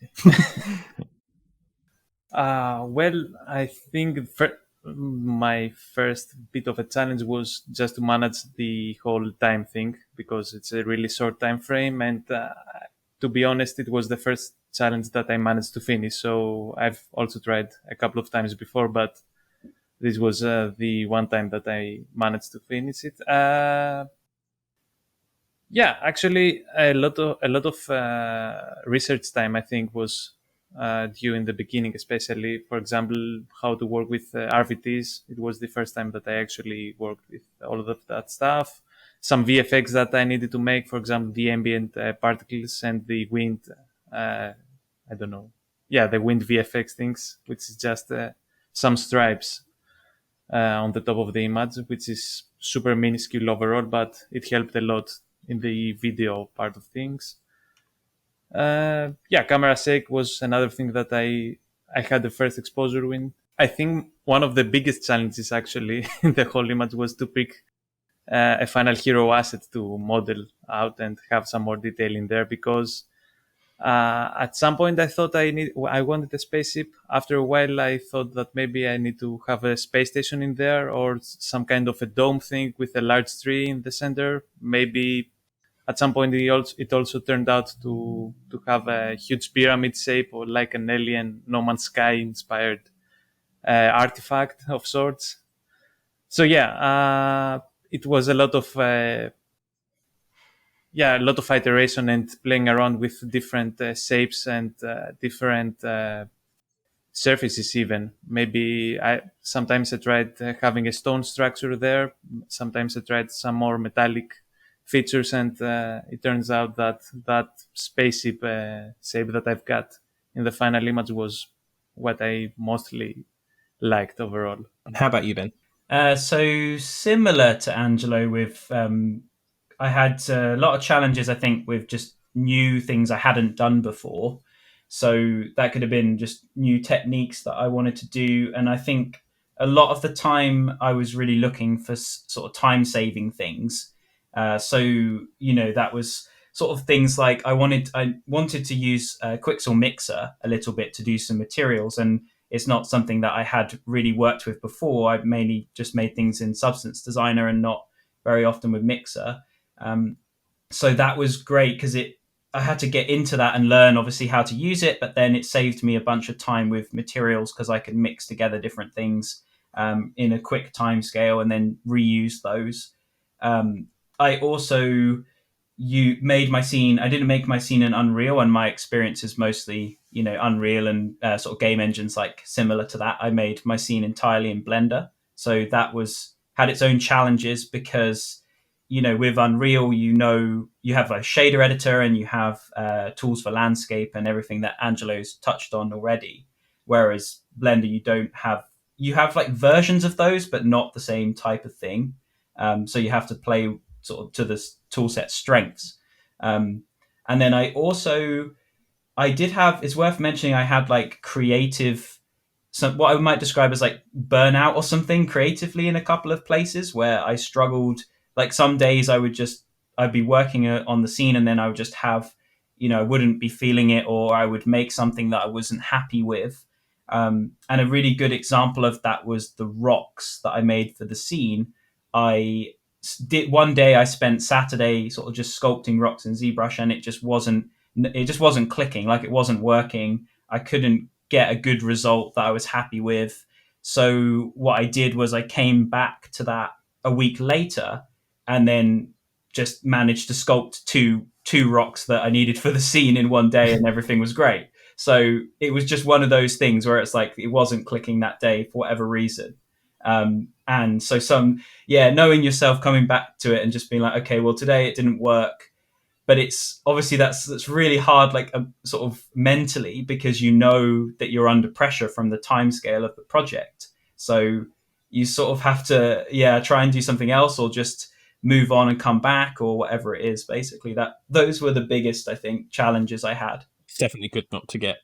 Speaker 2: Well, I think my first bit of a challenge was just to manage the whole time thing, because it's a really short time frame, and to be honest, it was the first challenge that I managed to finish. So I've also tried a couple of times before, but this was the one time that I managed to finish it. Yeah, actually, a lot of research time, I think, was due in the beginning, especially, for example, how to work with RVTs. It was the first time that I actually worked with all of that stuff. Some VFX that I needed to make, for example, the ambient particles and the wind. I don't know. Yeah, the wind VFX things, which is just some stripes on the top of the image, which is super minuscule overall, but it helped a lot in the video part of things. Camera shake was another thing that I had the first exposure with. I think one of the biggest challenges actually in the whole image was to pick a final hero asset to model out and have some more detail in there, because at some point I thought I wanted a spaceship. After a while I thought that maybe I need to have a space station in there, or some kind of a dome thing with a large tree in the center. Maybe at some point it also turned out to have a huge pyramid shape, or like an alien No Man's Sky inspired artifact of sorts. So it was a lot of iteration and playing around with different shapes and different surfaces. Even maybe sometimes I tried having a stone structure there. Sometimes I tried some more metallic features, and it turns out that spaceship shape that I've got in the final image was what I mostly liked overall.
Speaker 1: How about you, Ben?
Speaker 3: So similar to Angelo, with I had a lot of challenges, I think, with just new things I hadn't done before. So that could have been just new techniques that I wanted to do. And I think a lot of the time I was really looking for sort of time-saving things. That was sort of things like I wanted to use Quixel Mixer a little bit to do some materials, and it's not something that I had really worked with before. I've mainly just made things in Substance Designer and not very often with Mixer. So that was great because I had to get into that and learn obviously how to use it, but then it saved me a bunch of time with materials because I could mix together different things in a quick time scale and then reuse those. I also made my scene. I didn't make my scene in Unreal, and my experience is mostly Unreal and sort of game engines like similar to that. I made my scene entirely in Blender, so that had its own challenges because with Unreal you have a shader editor and you have tools for landscape and everything that Angelo's touched on already, whereas Blender you have like versions of those but not the same type of thing. So you have to play sort of to the toolset strengths. And then I did have, it's worth mentioning, I had like what I might describe as like burnout or something creatively in a couple of places where I struggled. Like some days I'd be working on the scene and then I would just have, I wouldn't be feeling it, or I would make something that I wasn't happy with. And a really good example of that was the rocks that I made for the scene. One day I spent Saturday sort of just sculpting rocks in ZBrush, and it just wasn't clicking, like it wasn't working. I couldn't get a good result that I was happy with. So what I did was I came back to that a week later and then just managed to sculpt two rocks that I needed for the scene in one day, and everything was great. So it was just one of those things where it's like it wasn't clicking that day for whatever reason. And so knowing yourself, coming back to it and just being like, okay, well, today it didn't work. But it's obviously that's really hard, like sort of mentally, because you know that you're under pressure from the timescale of the project. So you sort of have to, try and do something else or just move on and come back or whatever it is. Basically, those were the biggest, I think, challenges I had.
Speaker 1: It's definitely good not to get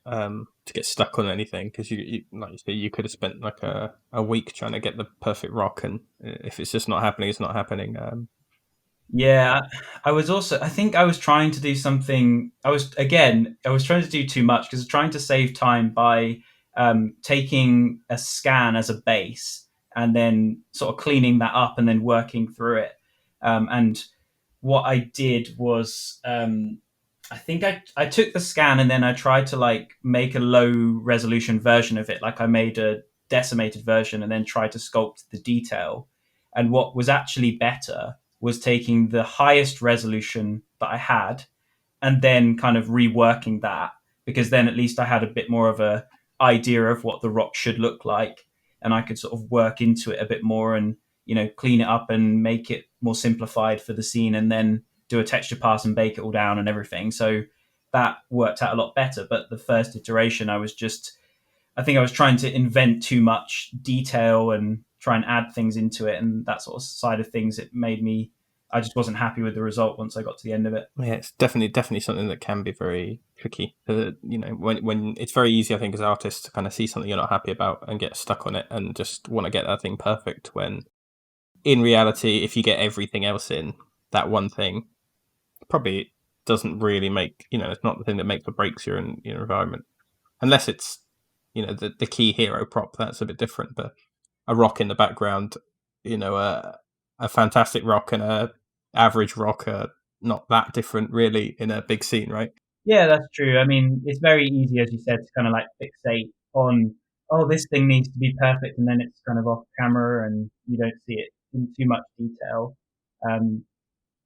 Speaker 1: stuck on anything, because you like you say, you could have spent like a week trying to get the perfect rock, and if it's just not happening, it's not happening.
Speaker 3: I think I was trying to do something. I was trying to do too much because I was trying to save time by taking a scan as a base and then sort of cleaning that up and then working through it. And what I did was, I think I took the scan and then I tried to like make a low resolution version of it. Like I made a decimated version and then tried to sculpt the detail. And what was actually better was taking the highest resolution that I had and then kind of reworking that, because then at least I had a bit more of a idea of what the rock should look like, and I could sort of work into it a bit more and clean it up and make it more simplified for the scene, and then do a texture pass and bake it all down and everything. So that worked out a lot better. But the first iteration, I think I was trying to invent too much detail and try and add things into it, and that sort of side of things, I just wasn't happy with the result once I got to the end of it.
Speaker 1: Yeah, it's definitely something that can be very tricky. When it's very easy, I think, as artists to kind of see something you're not happy about and get stuck on it and just want to get that thing perfect, when in reality, if you get everything else in, that one thing probably doesn't really make, it's not the thing that makes or breaks your environment, unless it's the key hero prop. That's a bit different, but a rock in the background, a fantastic rock and a average rock are not that different really in a big scene, right?
Speaker 3: Yeah, that's true. I mean, it's very easy, as you said, to kind of like fixate on, oh, this thing needs to be perfect, and then it's kind of off camera and you don't see it in too much detail.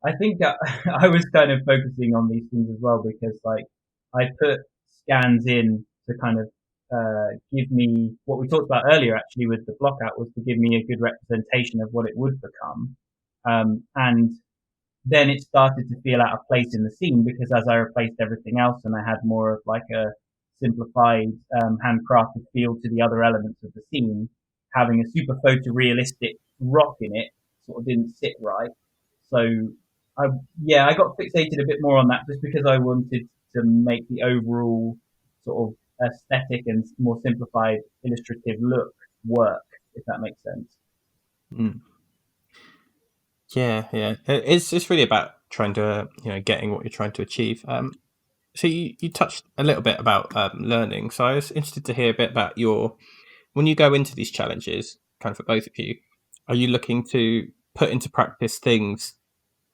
Speaker 3: I think that I was kind of focusing on these things as well because, like, I put scans in to kind of give me what we talked about earlier, actually, with the block out, was to give me a good representation of what it would become. And then it started to feel out of place in the scene because as I replaced everything else and I had more of like a simplified, handcrafted feel to the other elements of the scene, having a super photorealistic rock in it sort of didn't sit right. So I got fixated a bit more on that just because I wanted to make the overall sort of aesthetic and more simplified illustrative look work, if that makes sense.
Speaker 1: Mm. Yeah. It's really about trying to getting what you're trying to achieve. So you touched a little bit about learning. So I was interested to hear a bit about when you go into these challenges, kind of for both of you, are you looking to put into practice things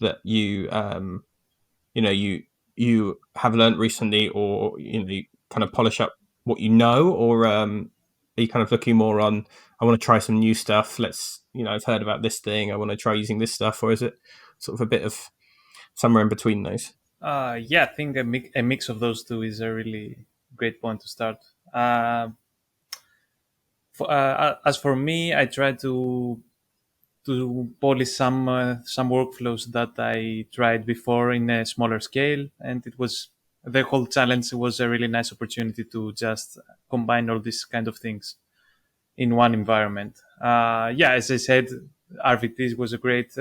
Speaker 1: that you you have learned recently, or you kind of polish up what you know, or are you kind of looking more on, I want to try some new stuff, I've heard about this thing, I want to try using this stuff, or is it sort of a bit of somewhere in between those?
Speaker 2: I think a mix of those two is a really great point to start. As for me, I try to polish some workflows that I tried before in a smaller scale, and the whole challenge was a really nice opportunity to just combine all these kind of things in one environment. As I said, RVT was a great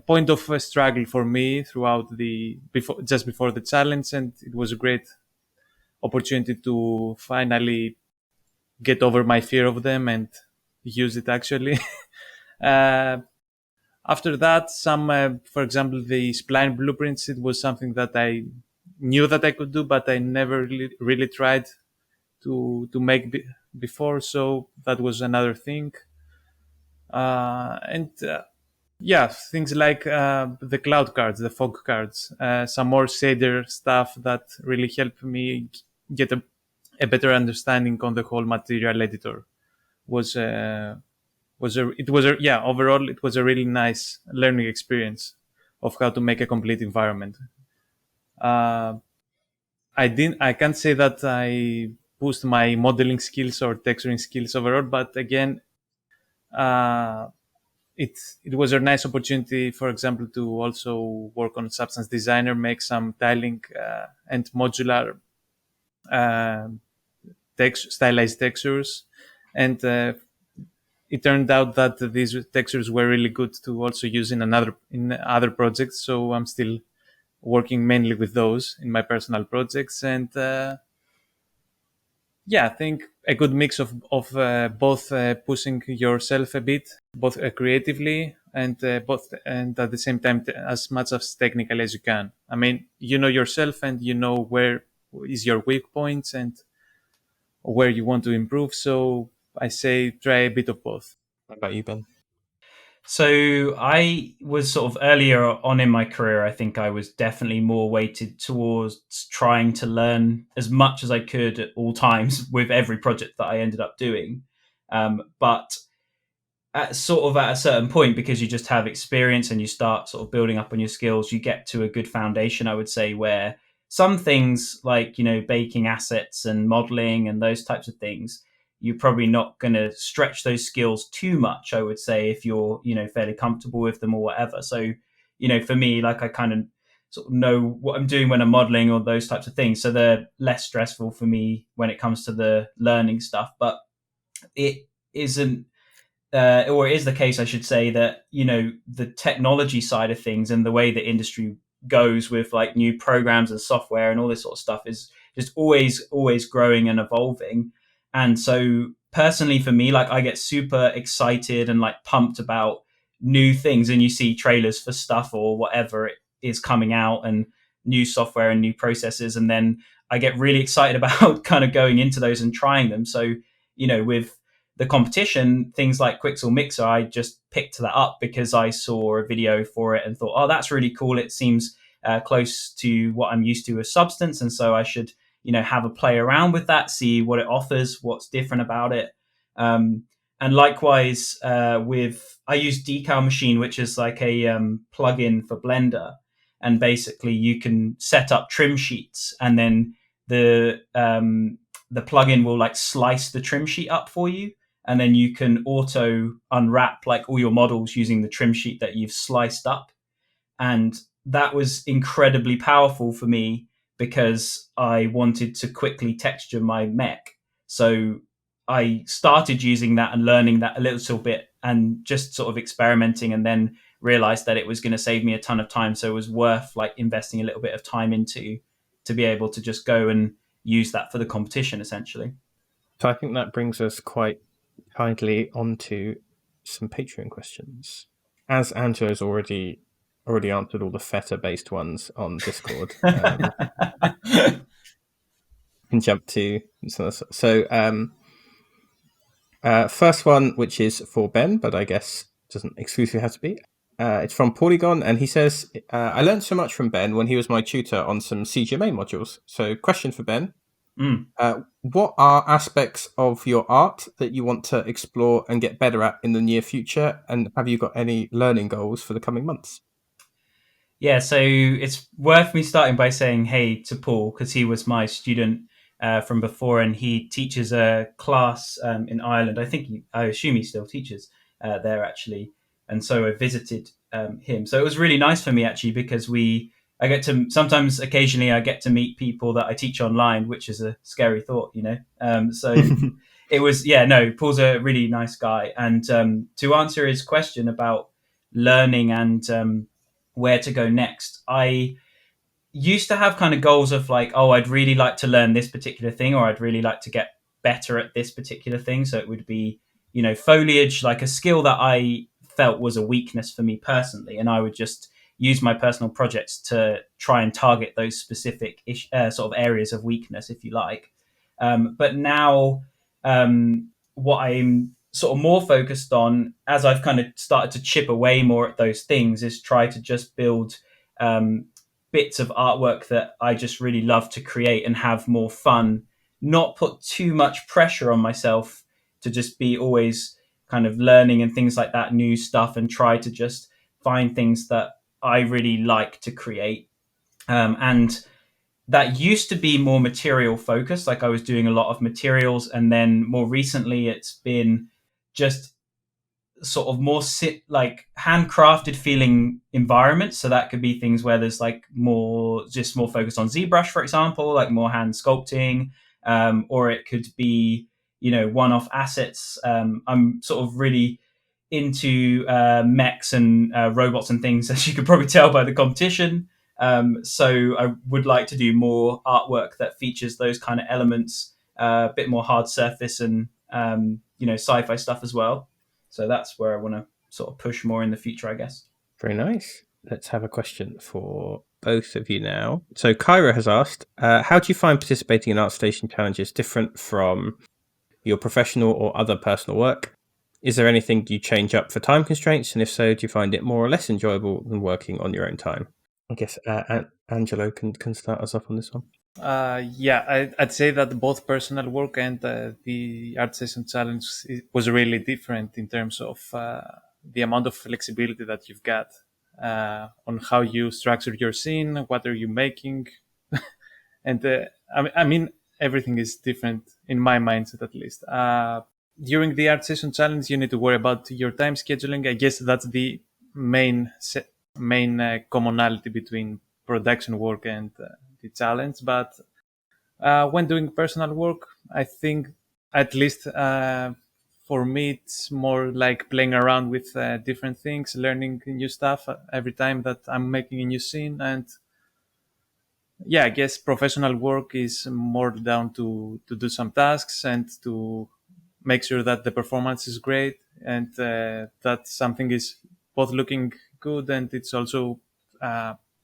Speaker 2: point of struggle for me throughout just before the challenge, and it was a great opportunity to finally get over my fear of them and use it actually. After that, for example, the spline blueprints, it was something that I knew that I could do, but I never really tried to make before. So that was another thing. Things like the cloud cards, the fog cards, some more shader stuff that really helped me get a better understanding on the whole material editor. Overall it was a really nice learning experience of how to make a complete environment. I can't say that I pushed my modeling skills or texturing skills overall, but again, it was a nice opportunity, for example, to also work on Substance Designer, make some tiling and modular stylized textures, and it turned out that these textures were really good to also use in other projects. So I'm still working mainly with those in my personal projects, and I think a good mix of both pushing yourself a bit, both creatively and at the same time as much as technically as you can. I mean, you know yourself and you know where is your weak points and where you want to improve. So I say try a bit of both.
Speaker 1: What about you, Ben?
Speaker 3: So I was sort of earlier on in my career, I think I was definitely more weighted towards trying to learn as much as I could at all times with every project that I ended up doing. But at a certain point, because you just have experience and you start sort of building up on your skills, you get to a good foundation, I would say, where some things like, baking assets and modeling and those types of things, you're probably not going to stretch those skills too much, I would say, if you're, fairly comfortable with them or whatever. So, for me, like I kind of sort of know what I'm doing when I'm modeling or those types of things. So they're less stressful for me when it comes to the learning stuff. But it isn't, or it is the case, I should say, that, the technology side of things and the way the industry goes with like new programs and software and all this sort of stuff is just always growing and evolving. And so personally for me, like I get super excited and like pumped about new things, and you see trailers for stuff or whatever it is coming out and new software and new processes. And then I get really excited about kind of going into those and trying them. So, with the competition, things like Quixel Mixer, I just picked that up because I saw a video for it and thought, oh, that's really cool. It seems close to what I'm used to with Substance. And so I should, have a play around with that, see what it offers, what's different about it. And likewise, I use Decal Machine, which is like a plugin for Blender. And basically you can set up trim sheets, and then the plugin will like slice the trim sheet up for you. And then you can auto unwrap like all your models using the trim sheet that you've sliced up. And that was incredibly powerful for me because I wanted to quickly texture my mech. So I started using that and learning that a little bit and just sort of experimenting, and then realized that it was going to save me a ton of time. So it was worth like investing a little bit of time into to be able to just go and use that for the competition, essentially.
Speaker 1: So I think that brings us quite kindly onto some Patreon questions. As Angelo's already answered all the feta-based ones on Discord, can jump to first one, which is for Ben, but I guess doesn't exclusively have to be. It's from Polygon, and he says, I learned so much from Ben when he was my tutor on some CGMA modules. So question for Ben. What are aspects of your art that you want to explore and get better at in the near future? And have you got any learning goals for the coming months?
Speaker 3: Yeah, so it's worth me starting by saying hey to Paul, because he was my student from before, and he teaches a class in Ireland. I assume he still teaches there, actually. And so I visited him. So it was really nice for me, actually, because occasionally I get to meet people that I teach online, which is a scary thought, so it was, Paul's a really nice guy. And to answer his question about learning and where to go next, I used to have kind of goals of like, oh, I'd really like to learn this particular thing, or I'd really like to get better at this particular thing. So it would be, foliage, like a skill that I felt was a weakness for me personally. And I would just use my personal projects to try and target those specific sort of areas of weakness, if you like. But now what I'm sort of more focused on, as I've kind of started to chip away more at those things, is try to just build bits of artwork that I just really love to create and have more fun, not put too much pressure on myself to just be always kind of learning and things like that, new stuff, and try to just find things that I really like to create. And that used to be more material focused, like I was doing a lot of materials, and then more recently it's been just sort of more like handcrafted feeling environments. So that could be things where there's like more focused on ZBrush, for example, like more hand sculpting, or it could be one-off assets. I'm sort of really into mechs and robots and things, as you could probably tell by the competition. So I would like to do more artwork that features those kind of elements, a bit more hard surface and sci-fi stuff as well. So that's where I want to sort of push more in the future, I guess.
Speaker 1: Very nice. Let's have a question for both of you now. So Kyra has asked, how do you find participating in Artstation challenges different from your professional or other personal work? Is there anything you change up for time constraints? And if so, do you find it more or less enjoyable than working on your own time? I guess Angelo can start us off on this one.
Speaker 2: I'd say that both personal work and the Artstation challenge was really different in terms of the amount of flexibility that you've got on how you structure your scene, what are you making, and I mean everything is different in my mindset, at least. During the Artstation challenge, you need to worry about your time scheduling. I guess that's the main commonality between production work and the challenge. But when doing personal work, I think, at least for me, it's more like playing around with different things, learning new stuff every time that I'm making a new scene. And I guess professional work is more down to do some tasks and to make sure that the performance is great, and that something is both looking good and it's also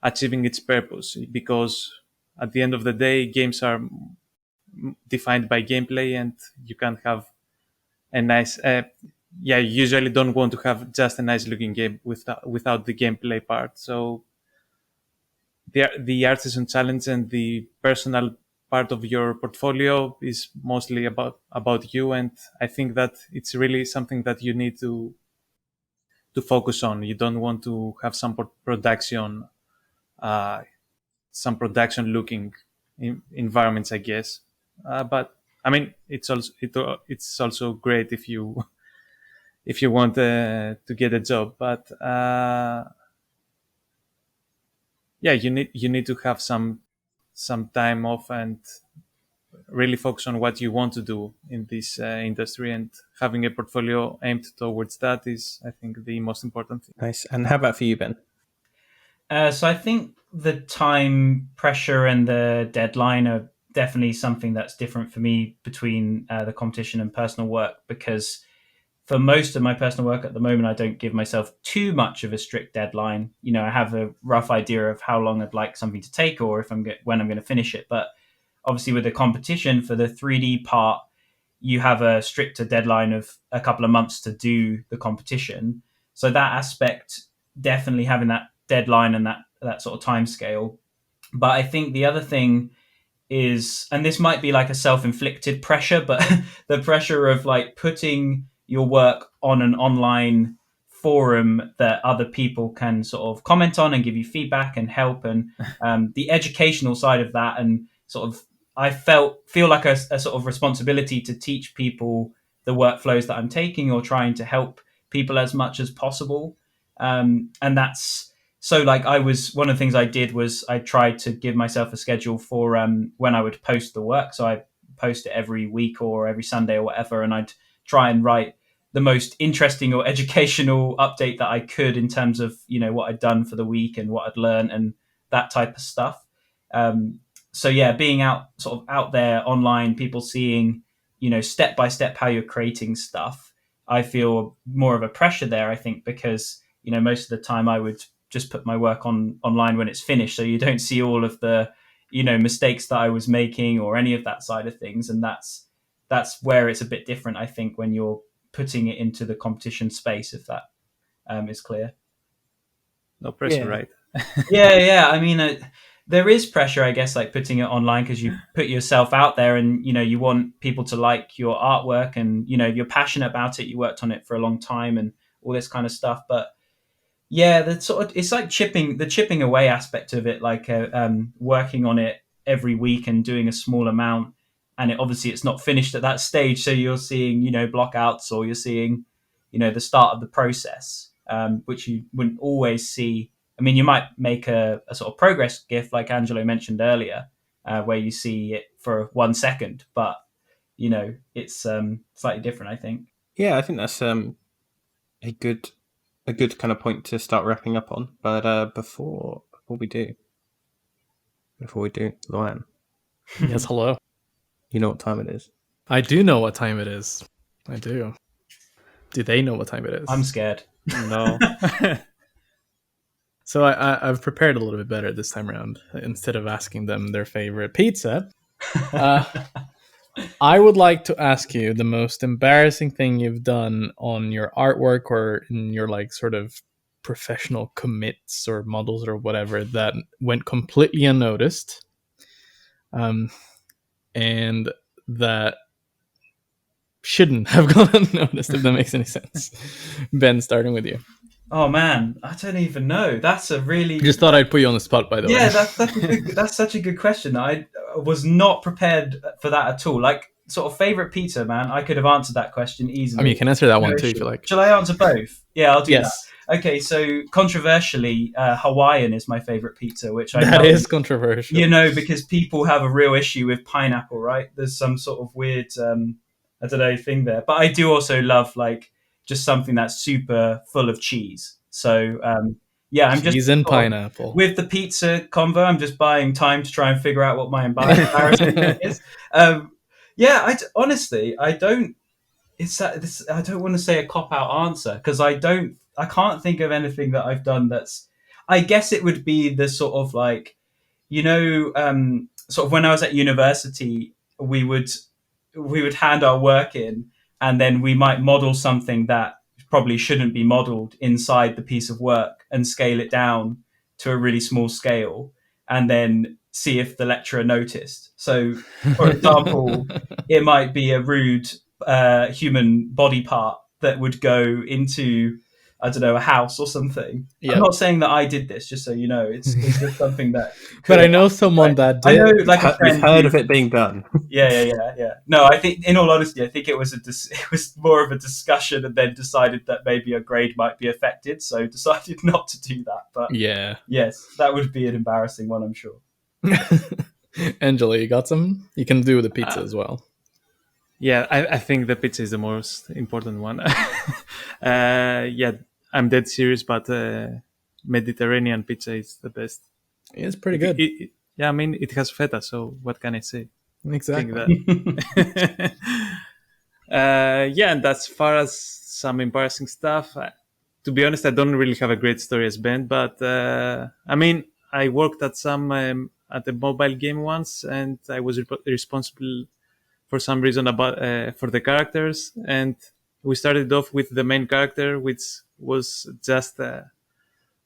Speaker 2: achieving its purpose. Because at the end of the day, games are defined by gameplay, and you can't have a nice you usually don't want to have just a nice looking game without the gameplay part. So the Artisan Challenge and the personal part of your portfolio is mostly about you, and I think that it's really something that you need to focus on. You don't want to have some production looking environments, I guess. But I mean, it's also great if you want to get a job. But you need to have some some time off and really focus on what you want to do in this industry, and having a portfolio aimed towards that is, I think, the most important thing.
Speaker 1: Nice. And how about for you, Ben?
Speaker 3: So I think the time pressure and the deadline are definitely something that's different for me between the competition and personal work, because for most of my personal work at the moment, I don't give myself too much of a strict deadline. I have a rough idea of how long I'd like something to take, or when I'm going to finish it. But obviously with the competition for the 3D part, you have a stricter deadline of a couple of months to do the competition. So that aspect, definitely having that deadline and that sort of time scale. But I think the other thing is, and this might be like a self-inflicted pressure, but the pressure of like putting your work on an online forum that other people can sort of comment on and give you feedback and help, and the educational side of that, and sort of I feel like a sort of responsibility to teach people the workflows that I'm taking, or trying to help people as much as possible. And that's so like one of the things I did was I tried to give myself a schedule for when I would post the work. So I post it every week or every Sunday or whatever, and I'd try and write the most interesting or educational update that I could in terms of, what I'd done for the week and what I'd learned and that type of stuff. So yeah, being sort of out there online, people seeing, step by step how you're creating stuff, I feel more of a pressure there, I think, because, most of the time I would just put my work online when it's finished. So you don't see all of the, mistakes that I was making or any of that side of things. And that's where it's a bit different, I think, when you're putting it into the competition space, if that is clear.
Speaker 2: No pressure, right?
Speaker 3: Yeah. I mean, there is pressure, I guess, like putting it online, because you put yourself out there and, you want people to like your artwork, and, you're passionate about it. You worked on it for a long time and all this kind of stuff. But yeah, it's like the chipping away aspect of it, like working on it every week and doing a small amount. And it's not finished at that stage. So you're seeing, blockouts, or you're seeing, the start of the process, which you wouldn't always see. I mean, you might make a sort of progress GIF, like Angelo mentioned earlier, where you see it for 1 second, but it's slightly different, I think.
Speaker 1: Yeah, I think that's a good kind of point to start wrapping up on. But before we do, Luan.
Speaker 4: Yes, hello.
Speaker 1: You know what time it is?
Speaker 4: I do know what time it is. I do. Do they know what time it is?
Speaker 3: I'm scared.
Speaker 2: No.
Speaker 4: So I've prepared a little bit better this time around. Instead of asking them their favorite pizza, I would like to ask you the most embarrassing thing you've done on your artwork or in your like sort of professional commits or models or whatever that went completely unnoticed, and that shouldn't have gone unnoticed, if that makes any sense. Ben, starting with you.
Speaker 3: Oh man, I don't even know. That's a really...
Speaker 4: Just thought I'd put you on the spot, by the way.
Speaker 3: Yeah, that's such a good question. I was not prepared for that at all. Like, sort of favorite pizza, man. I could have answered that question easily.
Speaker 4: I mean, you can answer that one too, if you like.
Speaker 3: Shall I answer both? Yeah, I'll do
Speaker 4: that.
Speaker 3: Okay, so controversially, Hawaiian is my favorite pizza, which
Speaker 4: that is controversial.
Speaker 3: Because people have a real issue with pineapple, right? There's some sort of weird, I don't know, thing there. But I do also love like just something that's super full of cheese. So I'm
Speaker 4: cheese and pineapple.
Speaker 3: With the pizza convo, I'm just buying time to try and figure out what my embarrassing is. I don't want to say a cop-out answer, because I can't think of anything that I've done that's... I guess it would be the sort of like, sort of when I was at university, we would hand our work in, and then we might model something that probably shouldn't be modeled inside the piece of work and scale it down to a really small scale, and then see if the lecturer noticed. So, for example, it might be a rude human body part that would go into, I don't know, a house or something. Yep. I'm not saying that I did this, just so you know. It's just something that...
Speaker 4: But I know someone that did.
Speaker 3: I know, like a friend...
Speaker 1: We've heard of it being done.
Speaker 3: Yeah. No, I think, in all honesty, I think it was more of a discussion, and then decided that maybe a grade might be affected, so decided not to do that. But
Speaker 4: yeah,
Speaker 3: yes, that would be an embarrassing one, I'm sure.
Speaker 4: Angela, you got some? You can do the pizza as well.
Speaker 2: Yeah, I think the pizza is the most important one. Yeah, I'm dead serious, but Mediterranean pizza is the best.
Speaker 4: It's pretty good.
Speaker 2: Yeah, I mean, it has feta, so what can I say?
Speaker 4: Exactly.
Speaker 2: I think that. Yeah, and as far as some embarrassing stuff, to be honest, I don't really have a great story as Ben, but I mean, I worked at at a mobile game once, and I was responsible for some reason about for the characters, and we started off with the main character, which was just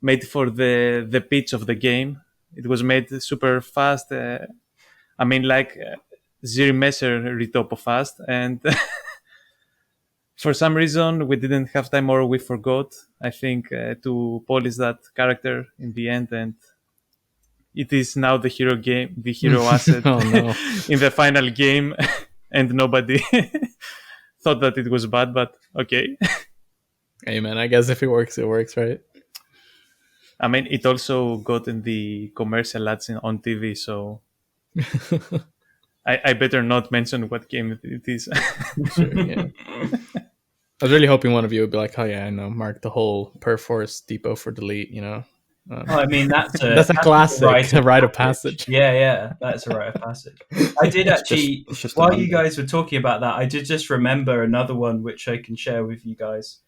Speaker 2: made for the pitch of the game. It was made super fast. I mean, like zero measure ritopo fast, and for some reason we didn't have time or we forgot, I think, to polish that character in the end, and it is now the hero asset
Speaker 4: Oh no.
Speaker 2: in the final game, and nobody thought that it was bad, but okay.
Speaker 4: Hey man, I guess if it works, right?
Speaker 2: I mean, it also got in the commercial ads on TV, so I better not mention what game it is.
Speaker 4: Sure, yeah. I was really hoping one of you would be like, "Oh yeah, I know, mark the whole Perforce depot for delete." You know.
Speaker 3: Well, I mean, that's
Speaker 4: a classic rite of passage.
Speaker 3: Yeah, that's a rite of passage. I did actually,
Speaker 1: it's just
Speaker 3: while you guys were talking about that, I did just remember another one which I can share with you guys.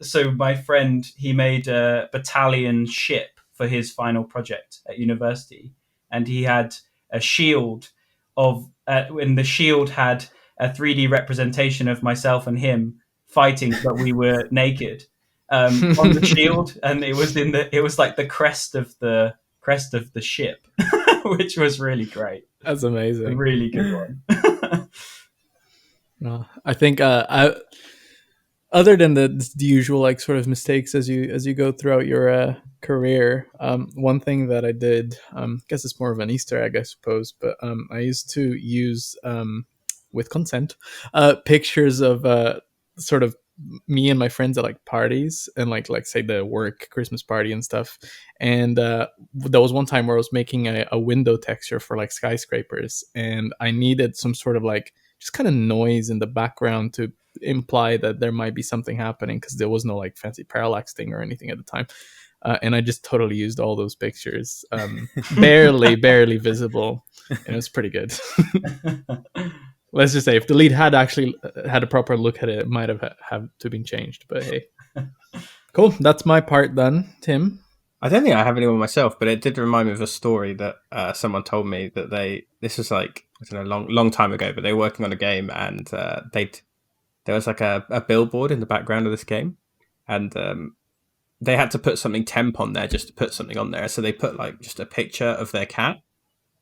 Speaker 3: So my friend, he made a battalion ship for his final project at university, and he had a shield and the shield had a 3D representation of myself and him fighting, but we were naked. On the shield, and it was like the crest of the ship, which was really great.
Speaker 4: That's amazing.
Speaker 3: A really good one.
Speaker 4: I think other than the usual like sort of mistakes as you go throughout your career, one thing that I did, I guess it's more of an Easter egg, I suppose, but I used to use with consent pictures of sort of me and my friends at like parties and like say the work Christmas party and stuff, and there was one time where I was making a window texture for like skyscrapers, and I needed some sort of like just kind of noise in the background to imply that there might be something happening, because there was no like fancy parallax thing or anything at the time, and I just totally used all those pictures, barely visible, and it was pretty good. Let's just say if the lead had actually had a proper look at it, it might have to been changed. But hey, cool. That's my part done. Tim?
Speaker 1: I don't think I have anyone myself, but it did remind me of a story that someone told me that this was like, I don't know, long time ago, but they were working on a game, and there was like a billboard in the background of this game, and they had to put something temp on there just to put something on there. So they put like just a picture of their cat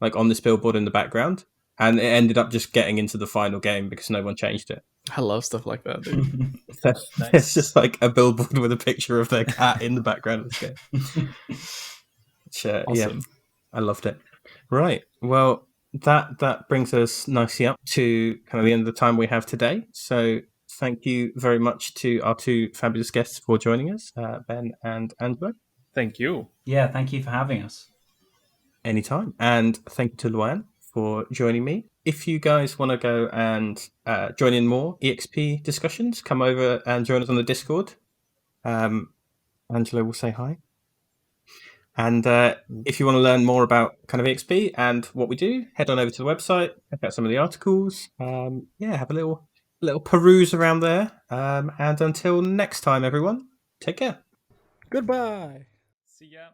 Speaker 1: like on this billboard in the background. And it ended up just getting into the final game because no one changed it.
Speaker 4: I love stuff like that, dude.
Speaker 1: Nice. It's just like a billboard with a picture of their cat in the background of this game. Which, awesome. Yeah, I loved it. Right. Well, that brings us nicely up to kind of the end of the time we have today. So thank you very much to our two fabulous guests for joining us, Ben and Angelo.
Speaker 2: Thank you.
Speaker 3: Yeah, thank you for having us.
Speaker 1: Anytime. And thank you to Luan for joining me. If you guys want to go and join in more EXP discussions, come over and join us on the Discord. Angelo will say hi. And if you want to learn more about kind of EXP and what we do, head on over to the website, check out some of the articles. Have a little peruse around there. And until next time, everyone, take care.
Speaker 4: Goodbye.
Speaker 2: See ya.